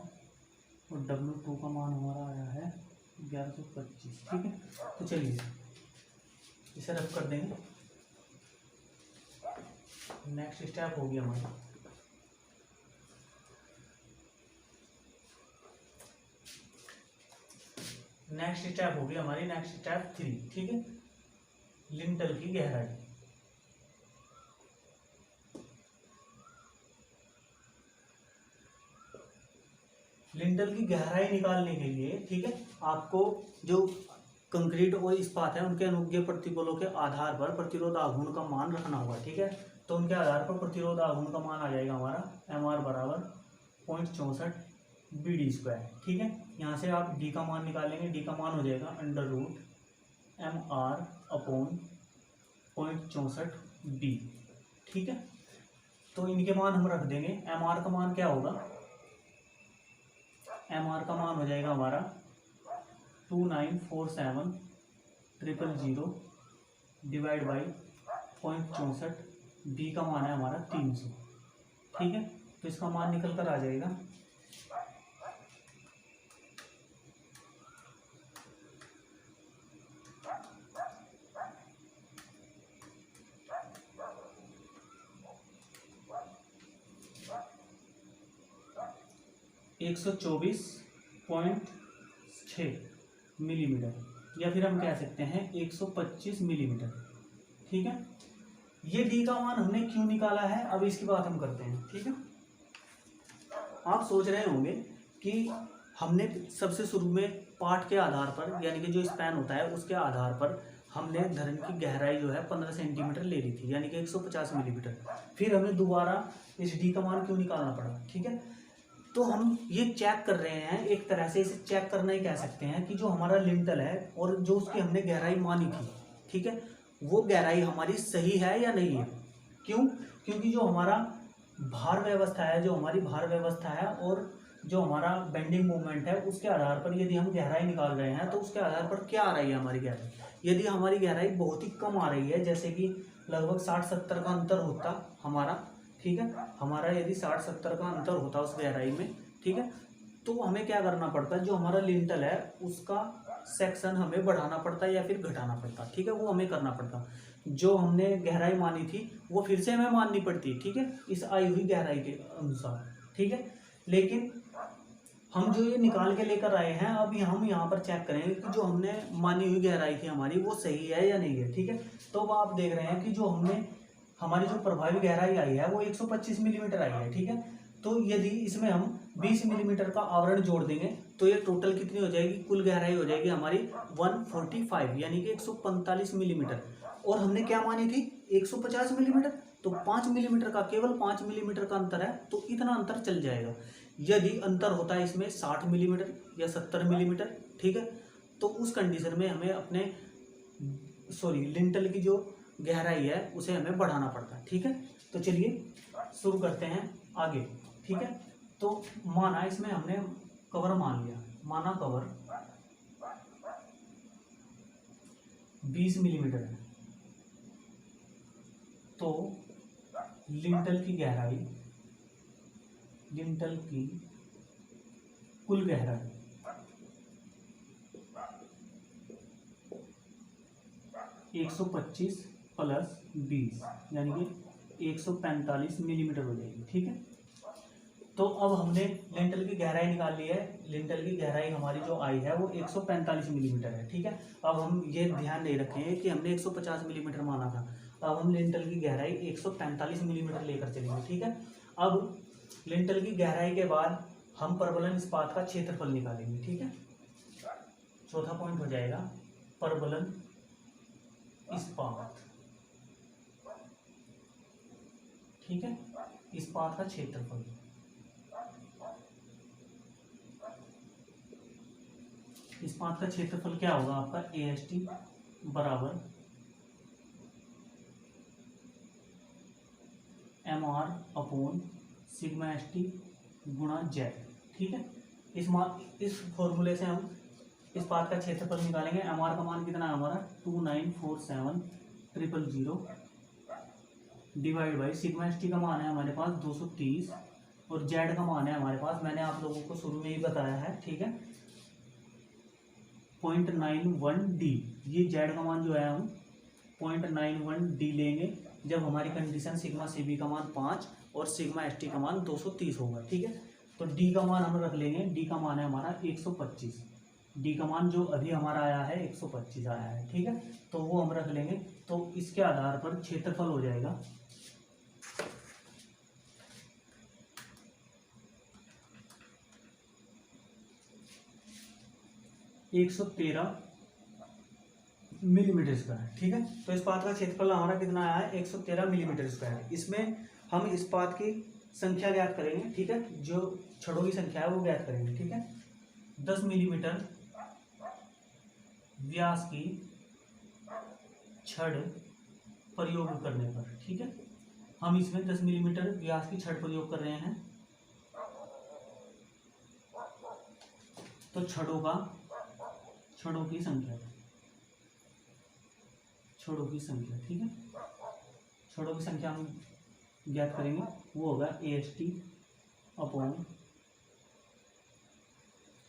और W2 का मान हमारा आया है 1125, ठीक है। तो चलिए इसे रब कर देंगे। नेक्स्ट स्टेप हो गया हमारा, नेक्स्ट स्टेप नेक्स्ट स्टेप 3, ठीक है। लिंटल की गहराई, लिंटल की गहराई निकालने के लिए, ठीक है, आपको जो कंक्रीट और इस्पात है उनके अनुज्ञेय प्रतिबलों के आधार पर प्रतिरोध आघूर्ण का मान रखना होगा, ठीक है। तो उनके आधार पर प्रतिरोध आघूर्ण का मान आ जाएगा हमारा MR बराबर 0.64 BD², ठीक है। यहाँ से आप D का मान निकालेंगे, D का मान हो जाएगा √MR/0.64B, ठीक है। तो इनके मान हम रख देंगे। MR का मान क्या होगा, MR का मान हो जाएगा हमारा 2947000 डिवाइड बाई 0.64, B का मान है हमारा 300, ठीक है। तो इसका मान निकल कर आ जाएगा 124.6 मिलीमीटर, या फिर हम कह सकते हैं 125 मिलीमीटर, ठीक है। ये डी का मान हमने क्यों निकाला है, अब इसकी बात हम करते हैं। ठीक है, आप सोच रहे होंगे कि हमने सबसे शुरू में पार्ट के आधार पर, यानी कि जो स्पैन होता है उसके आधार पर हमने धरण की गहराई जो है 15 सेंटीमीटर ले ली थी, यानी कि 150 मिलीमीटर। फिर हमें दोबारा इस डी का मान क्यों निकालना पड़ा। ठीक है, तो हम ये चेक कर रहे हैं, एक तरह से इसे चेक करना ही कह सकते हैं कि जो हमारा लिंटल है और जो उसकी हमने गहराई मानी थी, ठीक है, वो गहराई हमारी सही है या नहीं है। क्यों, क्योंकि जो हमारा भार व्यवस्था है, जो हमारी भार व्यवस्था है और जो हमारा बेंडिंग मूवमेंट है, उसके आधार पर यदि हम गहराई निकाल रहे हैं तो उसके आधार पर क्या आ रही है हमारी गहराई। यदि हमारी गहराई बहुत ही कम आ रही है, जैसे कि लगभग 60-70 का अंतर होता हमारा, ठीक है, हमारा यदि 60-70 का अंतर होता उस गहराई में, ठीक है, तो हमें क्या करना पड़ता है, जो हमारा लिंटल है उसका सेक्शन हमें बढ़ाना पड़ता है या फिर घटाना पड़ता। ठीक है, वो हमें करना पड़ता। जो हमने गहराई मानी थी वो फिर से हमें माननी पड़ती। ठीक है, इस आई हुई गहराई के अनुसार। ठीक है, लेकिन हम जो ये निकाल के लेकर आए हैं, अब हम यहाँ पर चेक करेंगे कि जो हमने मानी हुई गहराई थी हमारी वो सही है या नहीं है। ठीक है, तो अब आप देख रहे हैं कि जो हमने हमारी जो प्रभावी गहराई आई है वो 125 मिलीमीटर आई है। ठीक है, तो यदि इसमें हम 20 मिलीमीटर का आवरण जोड़ देंगे तो ये टोटल कितनी हो जाएगी, कुल गहराई हो जाएगी हमारी 145, यानी कि 145 मिलीमीटर। और हमने क्या मानी थी, 150 मिलीमीटर, तो 5 मिलीमीटर का, केवल 5 मिलीमीटर का अंतर है, तो इतना अंतर चल जाएगा। यदि अंतर होता है इसमें 60 मिलीमीटर या 70 मिलीमीटर, ठीक है, तो उस कंडीशन में हमें अपने लिंटल की जो गहराई है उसे हमें बढ़ाना पड़ता है। ठीक है, तो चलिए शुरू करते हैं आगे। ठीक है, तो माना इसमें हमने कवर मान लिया, माना कवर 20 मिलीमीटर है, तो लिंटल की गहराई, लिंटल की कुल गहराई 125 प्लस 20 यानी कि 145 मिलीमीटर हो जाएगी। ठीक है, तो अब हमने लिंटल की गहराई निकाल ली है। लिंटल की गहराई हमारी जो आई है वो 145 मिलीमीटर है। ठीक है, अब हम ये ध्यान नहीं रखेंगे कि हमने 150 मिलीमीटर माना था, अब हम लिंटल की गहराई 145 मिलीमीटर लेकर चलेंगे। ठीक है, अब लिंटल की गहराई के बाद हम परवलन इस्पात का क्षेत्रफल निकालेंगे। ठीक है, चौथा पॉइंट हो जाएगा परवलन इस्पात। ठीक है, इस्पात का क्षेत्रफल, इस्पात का क्षेत्रफल क्या होगा आपका, AST बराबर MR अपॉन सिग्मा ST गुणा Z। ठीक है, इस फॉर्मूले से हम इस्पात का क्षेत्रफल निकालेंगे। MR का मान कितना है हमारा 2947000 डिवाइड बाई सिग्मा ST का मान है हमारे पास 230 और Z का मान है हमारे पास, मैंने आप लोगों को शुरू में ही बताया है। ठीक है, 0.91D। ये Z का मान जो है हम 0.91D लेंगे जब हमारी कंडीशन सिग्मा CB का मान 5 और सिग्मा ST का मान 230 होगा। ठीक है, तो D का मान हम रख लेंगे, D का मान है हमारा 125, D का मान जो अभी हमारा आया है 125 आया है। ठीक है, तो वो हम रख लेंगे। तो इसके आधार पर क्षेत्रफल हो जाएगा 113 मिलीमीटर स्क्वायर। ठीक है, तो इस्पात का क्षेत्रफल हमारा कितना आया है 113 मिलीमीटर स्क्वायर। इसमें हम इस्पात की संख्या ज्ञात करेंगे। ठीक है, जो छड़ों की संख्या है वो ज्ञात करेंगे। ठीक है, 10 मिलीमीटर व्यास की छड़ प्रयोग करने पर, ठीक है, हम इसमें 10 मिलीमीटर व्यास की छड़ प्रयोग कर रहे हैं, तो छड़ों की संख्या, छड़ों की संख्या, ठीक है, छड़ों की संख्या हम ज्ञात करेंगे, वो होगा AST अपॉन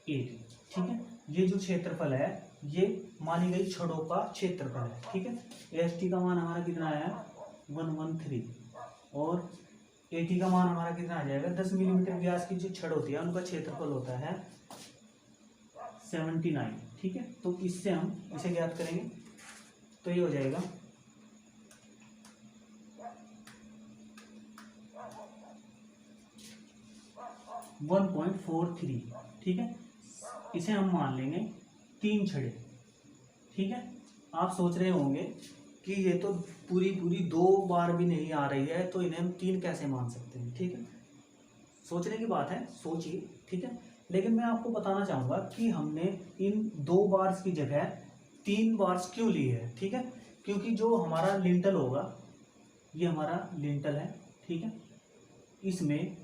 8। ठीक है, ये जो क्षेत्रफल है ये मानी गई छड़ों का क्षेत्रफल है। ठीक है, AST का मान हमारा कितना आया 113 और AT का मान हमारा कितना आ जाएगा, 10 मिलीमीटर व्यास की जो छड़ होती है उनका क्षेत्रफल होता है 79। ठीक है, तो इससे हम इसे ज्ञात करेंगे, तो ये हो जाएगा 1.43, ठीक है। इसे हम मान लेंगे 3 छड़े, ठीक है। आप सोच रहे होंगे कि ये तो पूरी 2 बार भी नहीं आ रही है, तो इन्हें हम 3 कैसे मान सकते हैं, ठीक है। सोचने की बात है, सोचिए, ठीक है। लेकिन मैं आपको बताना चाहूँगा कि हमने इन 2 बार्स की जगह 3 बार्स क्यों लिए है, ठीक है। क्योंकि जो हमारा लिंटल होगा, ये हमारा लिंटल है, ठीक है। इसमें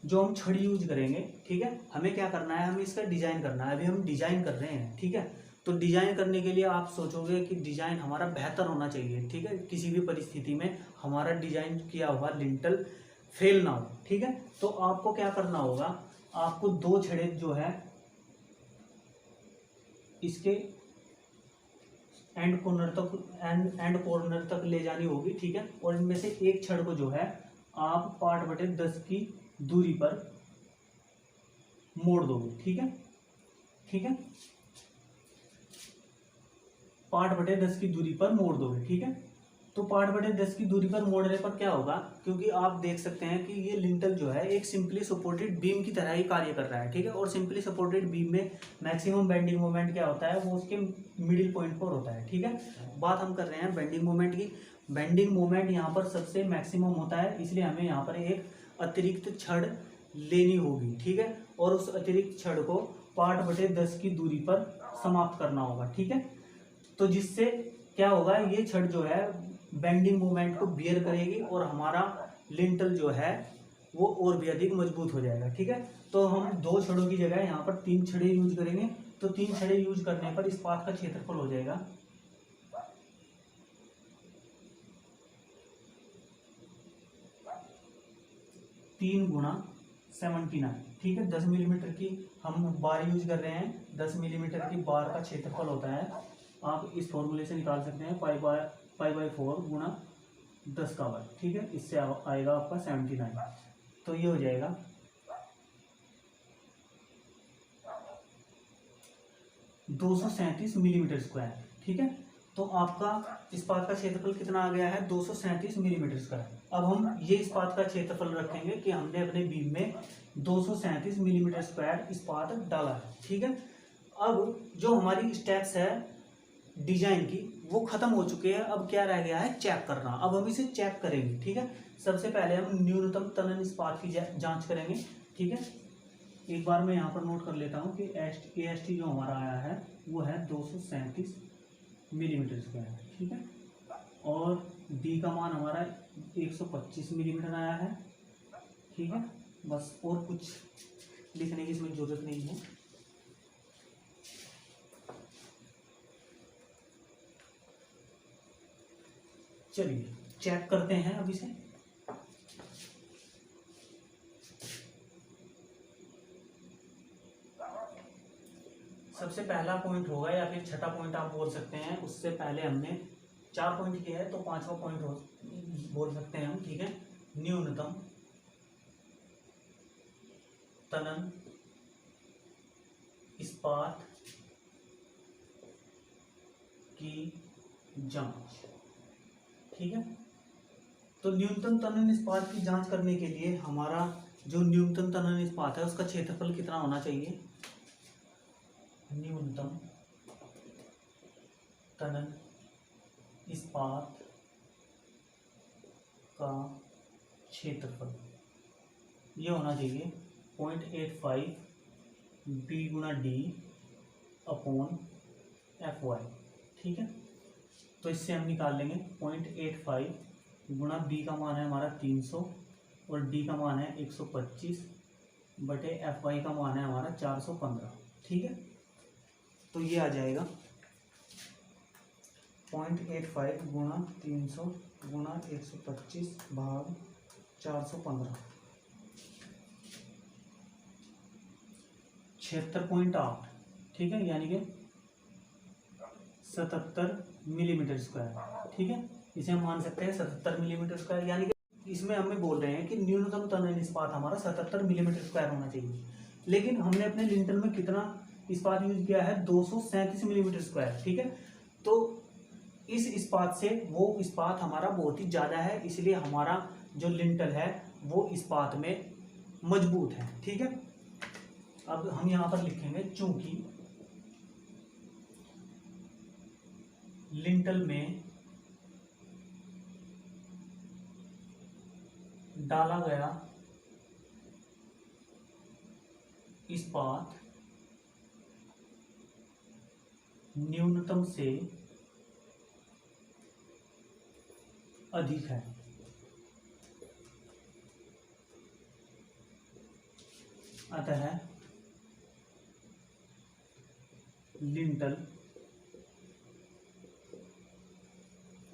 जो हम छड़ यूज करेंगे, ठीक है, हमें क्या करना है, हमें इसका डिजाइन करना है। अभी हम डिजाइन कर रहे हैं, ठीक है। तो डिजाइन करने के लिए आप सोचोगे कि डिजाइन हमारा बेहतर होना चाहिए, ठीक है। किसी भी परिस्थिति में हमारा डिजाइन किया हुआ लिंटल फेल ना हो, ठीक है। तो आपको क्या करना होगा, आपको 2 छड़े जो है इसके एंड कॉर्नर तक ले जानी होगी, ठीक है। और इनमें से एक छड़ को जो है आप 8/10 की दूरी पर मोड़ दोगे, ठीक है, ठीक है। 8/10 की दूरी पर मोड़ दोगे, ठीक है। तो 8/10 की दूरी पर मोड़ने पर क्या होगा, क्योंकि आप देख सकते हैं कि ये लिंटल जो है एक सिंपली सपोर्टेड बीम की तरह ही कार्य कर रहा है, ठीक है। और सिंपली सपोर्टेड बीम में मैक्सिमम बेंडिंग मोमेंट क्या होता है, वो उसके मिडिल पॉइंट पर होता है, ठीक है। बात हम कर रहे हैं बेंडिंग मोमेंट की। बेंडिंग मोमेंट यहाँ पर सबसे मैक्सिमम होता है, इसलिए हमें यहाँ पर एक अतिरिक्त छड़ लेनी होगी, ठीक है। और उस अतिरिक्त छड़ को 8/10 की दूरी पर समाप्त करना होगा, ठीक है। तो जिससे क्या होगा, ये छड़ जो है बेंडिंग मोमेंट को बियर करेगी और हमारा लिंटल जो है वो और भी अधिक मजबूत हो जाएगा, ठीक है। तो हम 2 छड़ों की जगह यहाँ पर 3 छड़े यूज करेंगे। तो 3 छड़े यूज करने पर इस पाथ का क्षेत्रफल हो जाएगा 3 × 79, ठीक है। 10 मिलीमीटर की हम बार यूज कर रहे हैं, 10 मिलीमीटर की बार का क्षेत्रफल होता है, आप इस फॉर्मूले से निकाल सकते हैं, पाई/4 × 10 का वर्ग, ठीक है। इससे आएगा आपका 79। तो ये हो जाएगा 237 मिलीमीटर स्क्वायर, ठीक है। तो आपका इस्पात का क्षेत्रफल कितना आ गया है, 237 मिलीमीटर स्क्वायर। अब हम ये इस्पात का क्षेत्रफल रखेंगे कि हमने अपने बीम में 237 मिलीमीटर स्क्वायर इस्पात डाला है, ठीक है। अब जो हमारी स्टेप्स है डिजाइन की वो खत्म हो चुके हैं। अब क्या रह गया है, चेक करना। अब हम इसे चेक करेंगे, ठीक है। सबसे पहले हम न्यूनतम तनन इस्पात की जांच करेंगे, ठीक है। एक बार मैं यहाँ पर नोट कर लेता हूँ कि AST जो हमारा आया है वो है 237 मिलीमीटर स्क्वायर, ठीक है। और D का मान हमारा 125 मिलीमीटर आया है, ठीक है। बस और कुछ लिखने की इसमें जरूरत नहीं है। चलिए चेक करते हैं अब इसे। सबसे पहला पॉइंट होगा या फिर छठा पॉइंट आप बोल सकते हैं, उससे पहले हमने 4 पॉइंट किया है तो 5वां पॉइंट बोल सकते हैं हम, ठीक है। न्यूनतम तनन इस्पात की जांच, ठीक है। तो न्यूनतम तनन इस्पात की जांच करने के लिए हमारा जो न्यूनतम तनन इस्पात है उसका क्षेत्रफल कितना होना चाहिए, न्यूनतम तनन इस्पात का क्षेत्रफल ये होना चाहिए 0.85 B/D/FY, ठीक है। तो इससे हम निकाल लेंगे 0.85 गुणा B का मान है हमारा 300 और D का मान है 125 बटे FY का मान है हमारा 415, ठीक है। तो ये आ जाएगा 0.85 गुणा 300 गुणा 125 भाग 415, 76.8, ठीक है। यानी कि 77 मिलीमीटर स्क्वायर, ठीक है। इसे हम मान सकते हैं 77 मिलीमीटर स्क्वायर। यानी कि इसमें हमें बोल रहे हैं कि न्यूनतम तनन इस्पात हमारा 77 मिलीमीटर स्क्वायर होना चाहिए। लेकिन हमने अपने लिंटल में कितना इस्पात यूज किया है, 237 मिलीमीटर स्क्वायर, ठीक है। तो इस इस्पात से वो इस्पात हमारा बहुत ही ज़्यादा है, इसलिए हमारा जो लिंटल है वो इस्पात में मजबूत है, ठीक है। अब हम यहाँ पर लिखेंगे चूंकि लिंटल में डाला गया इस्पात न्यूनतम से अधिक है, अतः लिंटल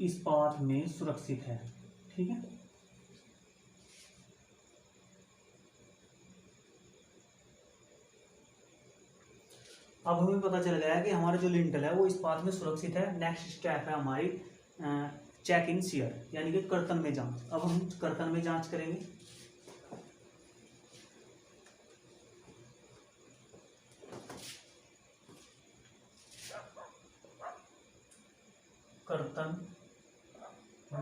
इस्पात में सुरक्षित है। ठीक है, अब हमें पता चल गया है कि हमारा जो लिंटल है वो इस्पात में सुरक्षित है। नेक्स्ट स्टेप है हमारी चेक इन शियर, यानी कि कर्तन में जांच। अब हम कर्तन में जांच करेंगे। कर्तन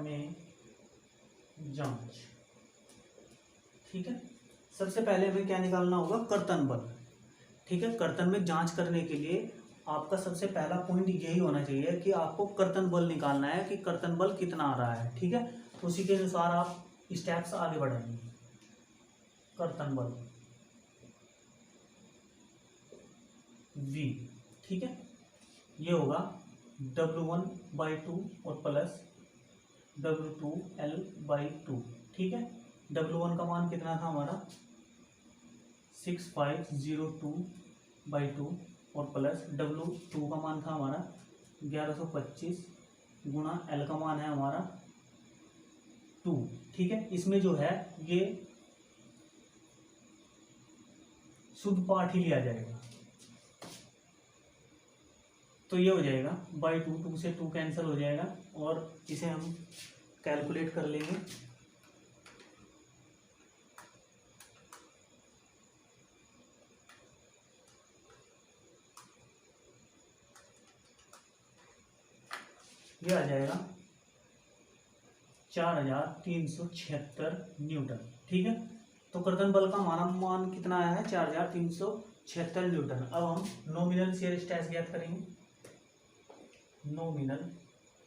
में जांच। ठीक है, सबसे पहले हमें क्या निकालना होगा? कर्तन बल। ठीक है, कर्तन में जांच करने के लिए आपका सबसे पहला पॉइंट यही होना चाहिए कि आपको कर्तन बल निकालना है कि कर्तन बल कितना आ रहा है। ठीक है, तो उसी के अनुसार आप स्टेप्स आगे बढ़ेंगे। कर्तन बल V, ठीक है, ये होगा W1/2 और प्लस W2L/2। ठीक है, W1 का मान कितना था हमारा? 6502/2 और प्लस W2 का मान था हमारा 1125 गुणा L का मान है हमारा 2। ठीक है, इसमें जो है ये शुद्ध पाठ ही लिया जाएगा, तो ये हो जाएगा बाई 2 से 2 कैंसिल हो जाएगा और इसे हम कैलकुलेट कर लेंगे। ये आ जाएगा 4376 न्यूटन। ठीक है, तो कर्तन बल का मान कितना आया है? 4376 न्यूटन। अब हम नॉमिनल शियर स्ट्रेस ज्ञात करेंगे। नॉमिनल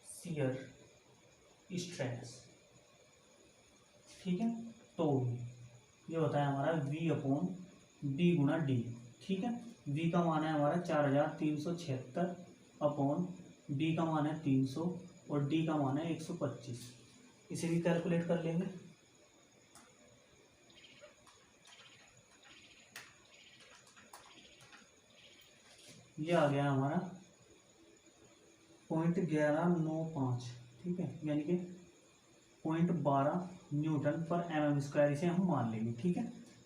शियर स्ट्रेस, ठीक है, तो ये होता है हमारा V/B गुणा D। ठीक है, V का मान है हमारा 4376 B का मान है 300 और D का मान है 125। इसे भी कैलकुलेट कर लेंगे। ये आ गया हमारा 0.1195। ठीक है, यानी कि 0.12 न्यूटन पर mm², इसे हम मान लेंगे। ठीक है,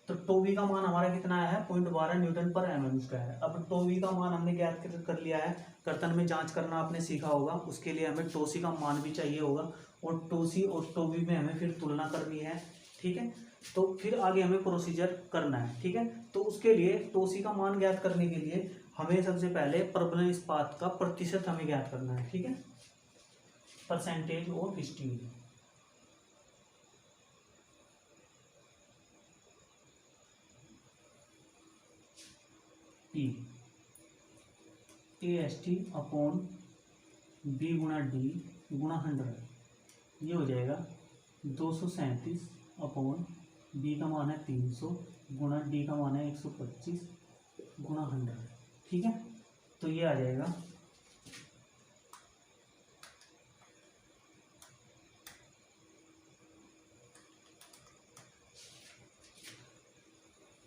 तो टोवी का मान हमारा कितना आया है? 0.12 न्यूटन पर mm²। अब टोवी का मान हमने ज्ञात कर लिया है। कर्तन में जांच करना आपने सीखा होगा, उसके लिए हमें टोसी का मान भी चाहिए होगा और टोसी और टोवी में हमें फिर तुलना करनी है। ठीक है, तो फिर आगे हमें प्रोसीजर करना है। ठीक है, तो उसके लिए टोसी का मान ज्ञात करने के लिए हमें सबसे पहले प्रबलन इस्पात का प्रतिशत हमें ज्ञात करना है। ठीक है, परसेंटेज ऑफ स्टील। AST/B गुणा D गुणा 100, ये हो जाएगा 237/B का मान है 300 गुणा D का मान है 125 गुणा 100। ठीक है, तो ये आ जाएगा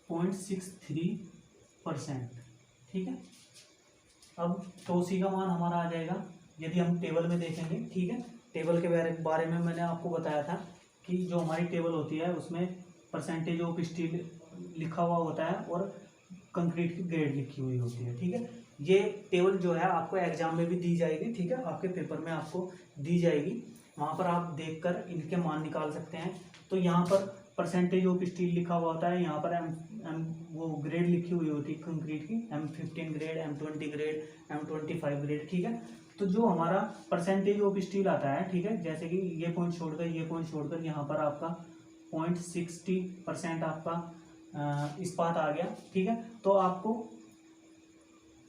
0.63%। ठीक है, अब टोसी का मान हमारा आ जाएगा, यदि हम टेबल में देखेंगे। ठीक है, टेबल के बारे में मैंने आपको बताया था कि जो हमारी टेबल होती है उसमें परसेंटेज ऑफ स्टील लिखा हुआ होता है और कंक्रीट की ग्रेड लिखी हुई होती है। ठीक है, ये टेबल जो है आपको एग्जाम में भी दी जाएगी। ठीक है, आपके पेपर में आपको दी जाएगी, वहाँ पर आप देखकर इनके मान निकाल सकते हैं। तो यहाँ पर परसेंटेज ऑफ स्टील लिखा हुआ होता है, यहाँ पर वो ग्रेड लिखी हुई होती है कंक्रीट की, M15 grade, M20 grade, M25 grade. ठीक है, तो जो हमारा परसेंटेज ऑफ स्टील आता है, ठीक है, जैसे कि ये पॉइंट छोड़कर यहाँ पर आपका 0.60% आपका इस्पात आ गया। ठीक है, तो आपको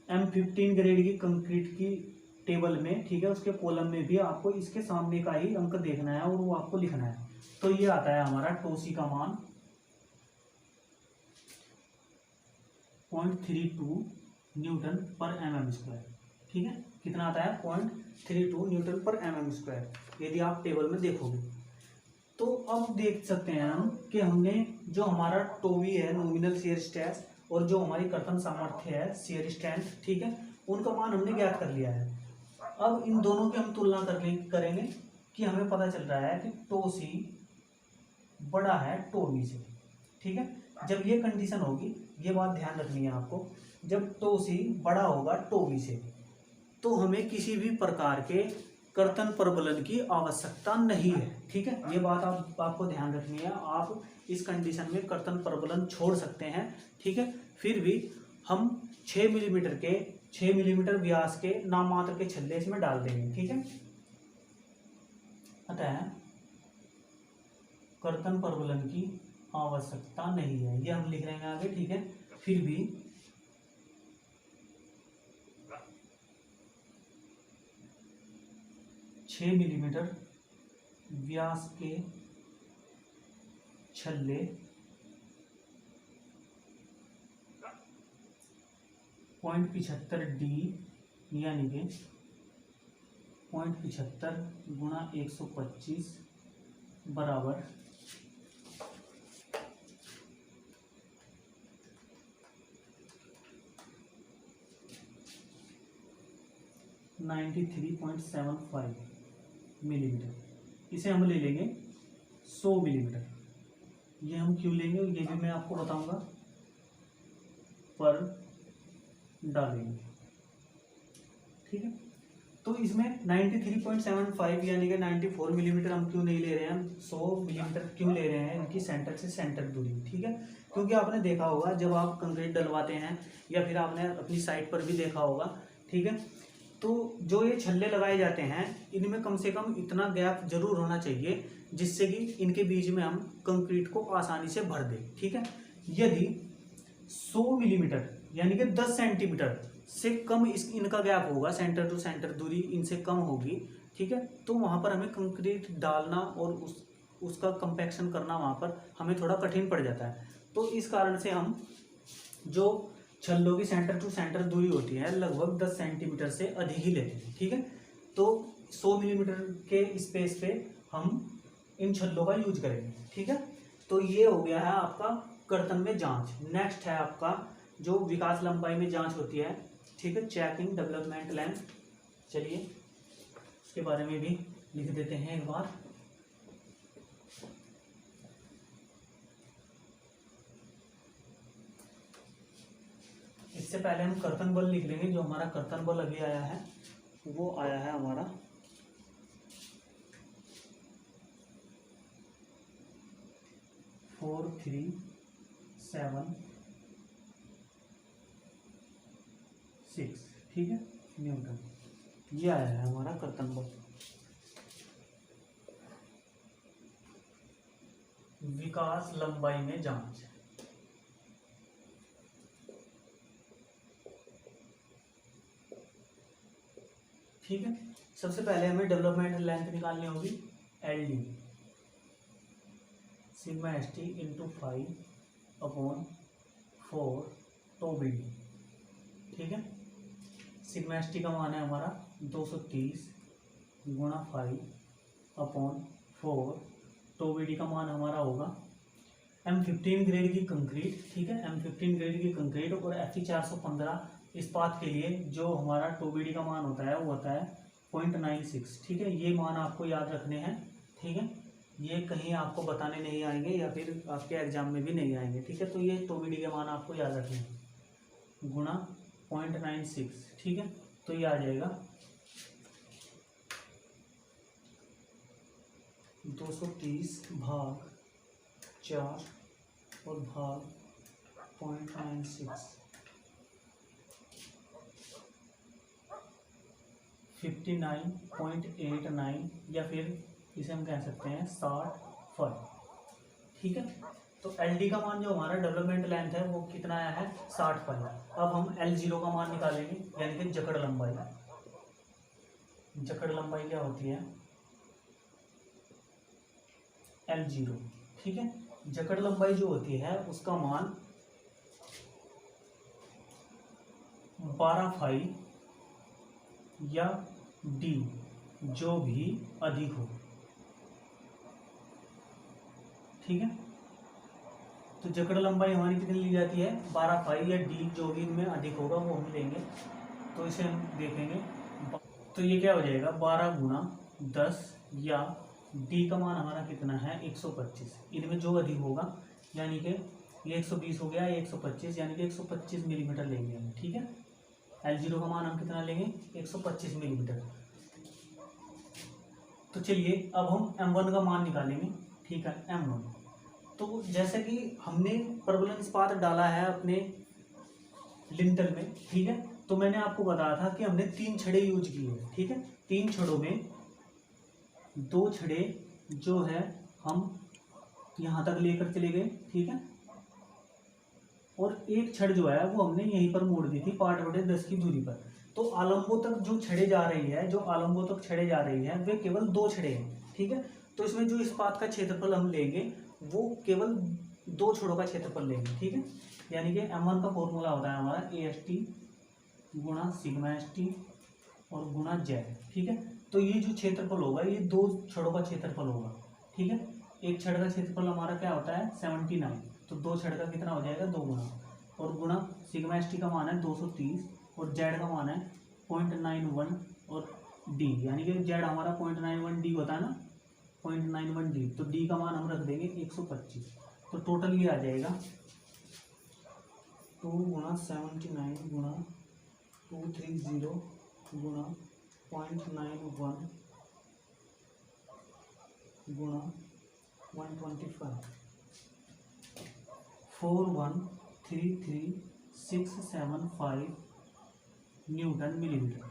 M15 ग्रेड की कंक्रीट की टेबल में, ठीक है, उसके कॉलम में भी आपको इसके सामने का ही अंक देखना है और वो आपको लिखना है। तो ये आता है हमारा टोसी का मान 0.32 न्यूटन पर mm²। ठीक है, कितना आता है? 0.32 न्यूटन पर mm², यदि आप टेबल में देखोगे। तो अब देख सकते हैं हम कि हमने जो हमारा टोवी है, नॉमिनल शियर स्ट्रेस, और जो हमारी कर्तन सामर्थ्य है, शियर स्ट्रेंथ, ठीक है, उनका मान हमने ज्ञात कर लिया है। अब इन दोनों की हम तुलना करेंगे कि हमें पता चल रहा है कि टोसी बड़ा है टोवी से। ठीक है, जब ये कंडीशन होगी, ये बात ध्यान रखनी है आपको, जब टोसी बड़ा होगा टोवी से, तो हमें किसी भी प्रकार के कर्तन प्रबलन की आवश्यकता नहीं है। ठीक है, ये बात आपको ध्यान रखनी है। आप इस कंडीशन में कर्तन प्रबलन छोड़ सकते हैं। ठीक है, फिर भी हम 6 मिलीमीटर व्यास के नाममात्र के छल्ले इसमें डाल देंगे। ठीक है, अतः कर्तन प्रबलन की आवश्यकता नहीं है, ये हम लिख रहे हैं आगे। ठीक है, फिर भी 6 मिलीमीटर व्यास के छल्ले .75 डी यानी कि 0.75 गुणा 125 बराबर 93.75 मिलीमीटर। इसे हम ले लेंगे 100 मिलीमीटर। ये हम क्यों लेंगे ये भी मैं आपको बताऊंगा, पर डालेंगे। ठीक है, तो इसमें 93.75 यानी कि 94 मिलीमीटर हम क्यों नहीं ले रहे हैं, हम 100 मिलीमीटर क्यों ले रहे हैं इनकी सेंटर से सेंटर दूरी। ठीक है, क्योंकि आपने देखा होगा जब आप कंक्रीट डलवाते हैं, या फिर आपने अपनी साइट पर भी देखा होगा, ठीक है, तो जो ये छल्ले लगाए जाते हैं इनमें कम से कम इतना गैप जरूर होना चाहिए जिससे कि इनके बीच में हम कंक्रीट को आसानी से भर दें। ठीक है, यदि 100 मिलीमीटर यानी कि 10 सेंटीमीटर से कम इनका गैप होगा, सेंटर टू सेंटर दूरी इनसे कम होगी, ठीक है, तो वहाँ पर हमें कंक्रीट डालना और उसका कंपैक्शन करना वहाँ पर हमें थोड़ा कठिन पड़ जाता है। तो इस कारण से हम जो छल्लों की सेंटर टू सेंटर दूरी होती है लगभग 10 सेंटीमीटर से अधिक ही लेते हैं। ठीक है, तो 100 मिलीमीटर के स्पेस पे हम इन छल्लों का यूज करेंगे। ठीक है, तो ये हो गया है आपका कर्तन में जांच। नेक्स्ट है आपका जो विकास लंबाई में जांच होती है। ठीक है, चेकिंग डेवलपमेंट लेंथ। चलिए उसके बारे में भी लिख देते हैं एक बार। इससे पहले हम कर्तन बल लिख लेंगे। जो हमारा कर्तन बल अभी आया है वो आया है हमारा 437.6। ठीक है, न्यूटन, ये आया है हमारा कर्तन बल। विकास लंबाई में जांच। ठीक है, सबसे पहले हमें डेवलपमेंट लेंथ निकालनी होगी, LD सिग्मा ST इंटू 5/4 टो BD। ठीक है, सिग्मा ST का मान है हमारा 230 गुणा 5/4 टो BD का मान हमारा होगा M15 ग्रेड की कंक्रीट। ठीक है, M15 ग्रेड की कंक्रीट और Fe 415 इस्पात के लिए जो हमारा टो BD का मान होता है वो होता है 0.96। ठीक है, ये मान आपको याद रखने हैं। ठीक है, ये कहीं आपको बताने नहीं आएंगे या फिर आपके एग्जाम में भी नहीं आएंगे। ठीक है, तो ये टो BD के मान आपको याद रखने हैं, गुणा 0.96। ठीक है, तो ये आ जाएगा 230/4 और भाग 0.96 59.89 या फिर इसे हम कह सकते हैं 60 फट। ठीक है, तो एल डी का मान जो हमारा डेवलपमेंट लेंथ है वो कितना आया है 60 पाई। अब हम एल जीरो का मान निकालेंगे, यानी कि जकड़ लंबाई। जकड़ लंबाई क्या होती है एल जीरो, ठीक है। जकड़ लंबाई जो होती है उसका मान 12 फाई या डी जो भी अधिक हो, ठीक है। तो जकड़ लंबाई हमारी कितनी ली जाती है 12 फाई या डी जो भी इनमें अधिक होगा वो हम लेंगे। तो इसे हम देखेंगे, तो ये क्या हो जाएगा 12 गुना 10 या डी का मान हमारा कितना है 125। इनमें जो अधिक होगा यानी कि ये 120 हो गया, ये 125 यानी कि 125 मिलीमीटर लेंगे हम, ठीक है। एल जीरो का मान हम कितना लेंगे 125 मिलीमीटर। तो चलिए अब हम M1 का मान निकालेंगे, ठीक है। M1 तो जैसे कि हमने प्रबलन इस्पात डाला है अपने लिंटल में, ठीक है। तो मैंने आपको बताया था कि हमने 3 छड़े यूज किए, ठीक है। 3 छड़ों में 2 छड़े जो है हम यहाँ तक लेकर चले गए, ठीक है। और एक छड़ जो है वो हमने यहीं पर मोड़ दी थी 5/10 की दूरी पर। तो आलम्बों तक जो छड़े जा रही है, जो आलम्बों तक छड़े जा रही है वे केवल 2 छड़े हैं, ठीक है। तो इसमें जो इस्पात का क्षेत्रफल हम लेंगे वो केवल 2 छड़ों का क्षेत्रफल लेंगे, ठीक है। यानी कि M1 का फॉर्मूला होता है हमारा AST गुणा सिग्मा ST और गुणा Z, ठीक है। तो ये जो क्षेत्रफल होगा ये 2 छड़ों का क्षेत्रफल होगा, ठीक है। एक छड़ का क्षेत्रफल हमारा क्या होता है 79, तो 2 छड़ का कितना हो जाएगा 2 गुना, और गुणा सिग्मा ST का मान है 230 और Z का मान है 0.91 और D यानी कि Z हमारा 0.91 D होता है ना 0.91 D, तो D का मान हम रख देंगे 125। तो टोटल ये आ जाएगा 2 गुणा 79 गुणा 230 गुणा 0.91 गुणा 125 4133675 न्यूटन मिलीमीटर,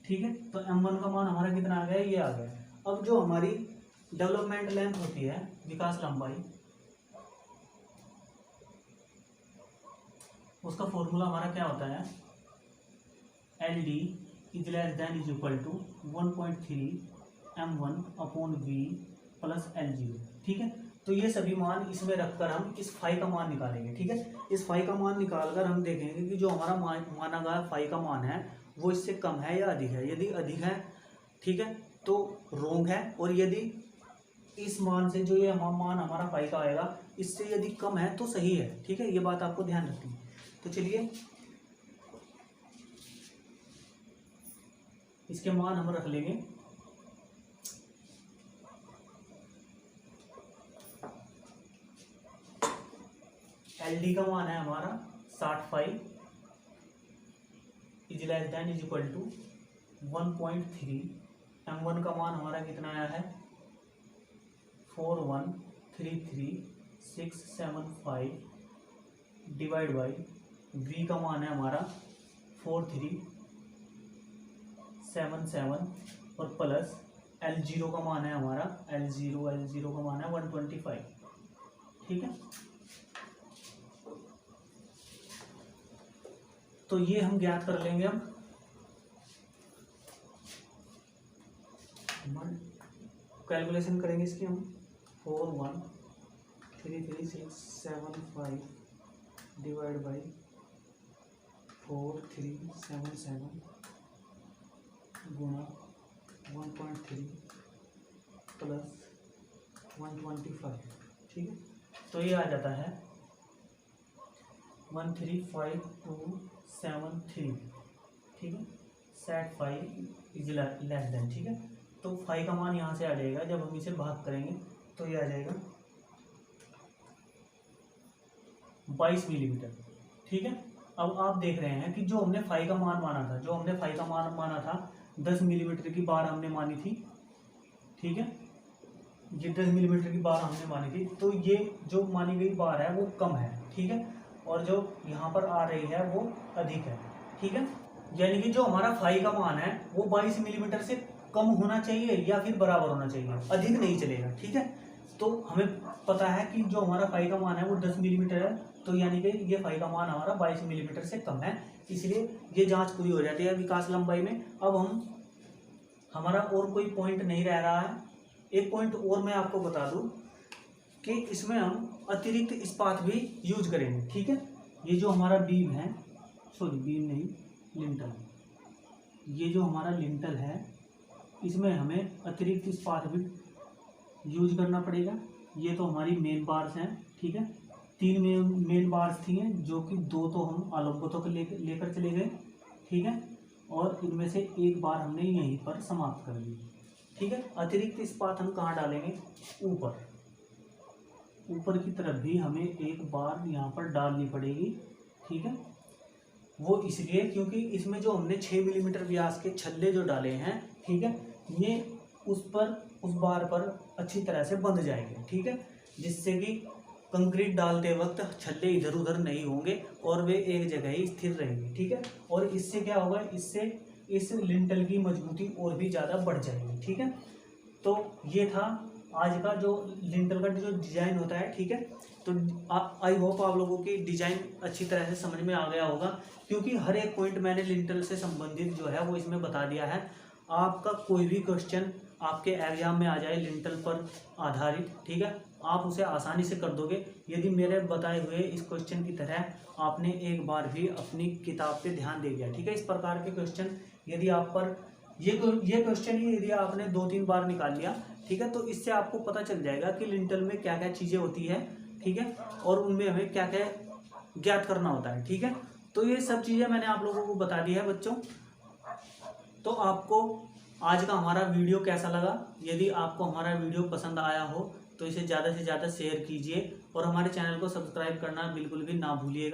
ठीक है। तो M1 का मान हमारा कितना आ गया ये आ गया। अब जो हमारी डेवलपमेंट लेंथ होती है विकास लंबाई, उसका फॉर्मूला हमारा क्या होता है L D is less than is equal to 1.3 M1/V plus L zero, ठीक है। तो ये सभी मान इसमें रखकर हम इस फाई का मान निकालेंगे, ठीक है। इस फाई का मान निकालकर हम देखेंगे कि जो हमारा माना गया फाई का मान है वो इससे कम है या अधिक है। यदि अधिक है, ठीक है, तो रोंग है, और यदि इस मान से जो ये मान हमारा फाई का आएगा इससे यदि कम है तो सही है, ठीक है। ये बात आपको ध्यान रखनी है। तो चलिए इसके मान हम रख लेंगे। एल डी का मान है हमारा 60 phi is less than is equal to 1.3। M1 का मान हमारा कितना आया है 4133675 डिवाइड बाई V का मान है हमारा 4377 और प्लस एल जीरो का मान है हमारा एल जीरो का मान है 125, ठीक है। तो ये हम ज्ञात कर लेंगे। अब कैलकुलेशन करेंगे इसकी हम 4133675 डिवाइड बाई 4377 गुणा 1.3 प्लस 125, ठीक है। तो ये आ जाता है 135273, ठीक है। Set phi is less than, ठीक है। तो फाई का मान यहाँ से आ जाएगा, जब हम इसे भाग करेंगे तो ये आ जाएगा 22 मिलीमीटर, ठीक है। अब आप देख रहे हैं कि जो हमने फाई का मान माना था, 10 मिलीमीटर की बार हमने मानी थी, ठीक है। ये 10 मिलीमीटर की बार हमने मानी थी, तो ये जो मानी गई बार है वो कम है, ठीक है, और जो यहाँ पर आ रही है वो अधिक है, ठीक है। यानी कि जो हमारा फाई का मान है वो 22 मिलीमीटर से कम होना चाहिए या फिर बराबर होना चाहिए, अधिक नहीं चलेगा, ठीक है। तो हमें पता है कि जो हमारा फाई का मान है वो 10 मिलीमीटर है, तो यानी कि ये फाई का मान हमारा 22 मिलीमीटर से कम है, इसलिए ये जांच पूरी हो जाती है विकास लंबाई में। अब हमारा और कोई पॉइंट नहीं रह रहा है। एक पॉइंट और मैं आपको बता दूं कि इसमें हम अतिरिक्त इस्पात भी यूज करेंगे, ठीक है। ये जो हमारा बीम है, सॉरी बीम नहीं, लिंटल, ये जो हमारा लिंटल है इसमें हमें अतिरिक्त इस्पात भी यूज करना पड़ेगा। ये तो हमारी मेन बार्स हैं, ठीक है। 3 मेन बार्स थी हैं, जो कि 2 तो हम आलोकगतों को लेकर चले गए, ठीक है, और इनमें से एक बार हमने यहीं पर समाप्त कर दी, ठीक है। अतिरिक्त इस्पात हम कहाँ डालेंगे, ऊपर की तरफ भी हमें एक बार यहाँ पर डालनी पड़ेगी, ठीक है। वो इसलिए क्योंकि इसमें जो हमने 6 मिलीमीटर व्यास के छल्ले जो डाले हैं, ठीक है, ये उस बार पर अच्छी तरह से बंध जाएंगे, ठीक है, जिससे कि कंक्रीट डालते वक्त छल्ले इधर उधर नहीं होंगे और वे एक जगह ही स्थिर रहेंगे, ठीक है। और इससे क्या होगा, इससे इस लिंटल की मजबूती और भी ज़्यादा बढ़ जाएगी, ठीक है। तो ये था आज का जो लिंटल का जो डिज़ाइन होता है, ठीक है। तो आई होप आप लोगों की डिज़ाइन अच्छी तरह से समझ में आ गया होगा, क्योंकि हर एक पॉइंट मैंने लिंटल से संबंधित जो है वो इसमें बता दिया है। आपका कोई भी क्वेश्चन आपके एग्जाम में आ जाए लिंटल पर आधारित, ठीक है, आप उसे आसानी से कर दोगे यदि मेरे बताए हुए इस क्वेश्चन की तरह आपने एक बार भी अपनी किताब पे ध्यान दे दिया, ठीक है। इस प्रकार के क्वेश्चन यदि आप पर ये क्वेश्चन ही यदि आपने 2-3 बार निकाल लिया, ठीक है, तो इससे आपको पता चल जाएगा कि लिंटल में क्या क्या चीज़ें होती है, ठीक है, और उनमें हमें क्या क्या ज्ञात करना होता है, ठीक है। तो ये सब चीज़ें मैंने आप लोगों को बता दी है बच्चों। तो आपको आज का हमारा वीडियो कैसा लगा? यदि आपको हमारा वीडियो पसंद आया हो तो इसे ज़्यादा से ज़्यादा शेयर कीजिए और हमारे चैनल को सब्सक्राइब करना बिल्कुल भी ना भूलिएगा।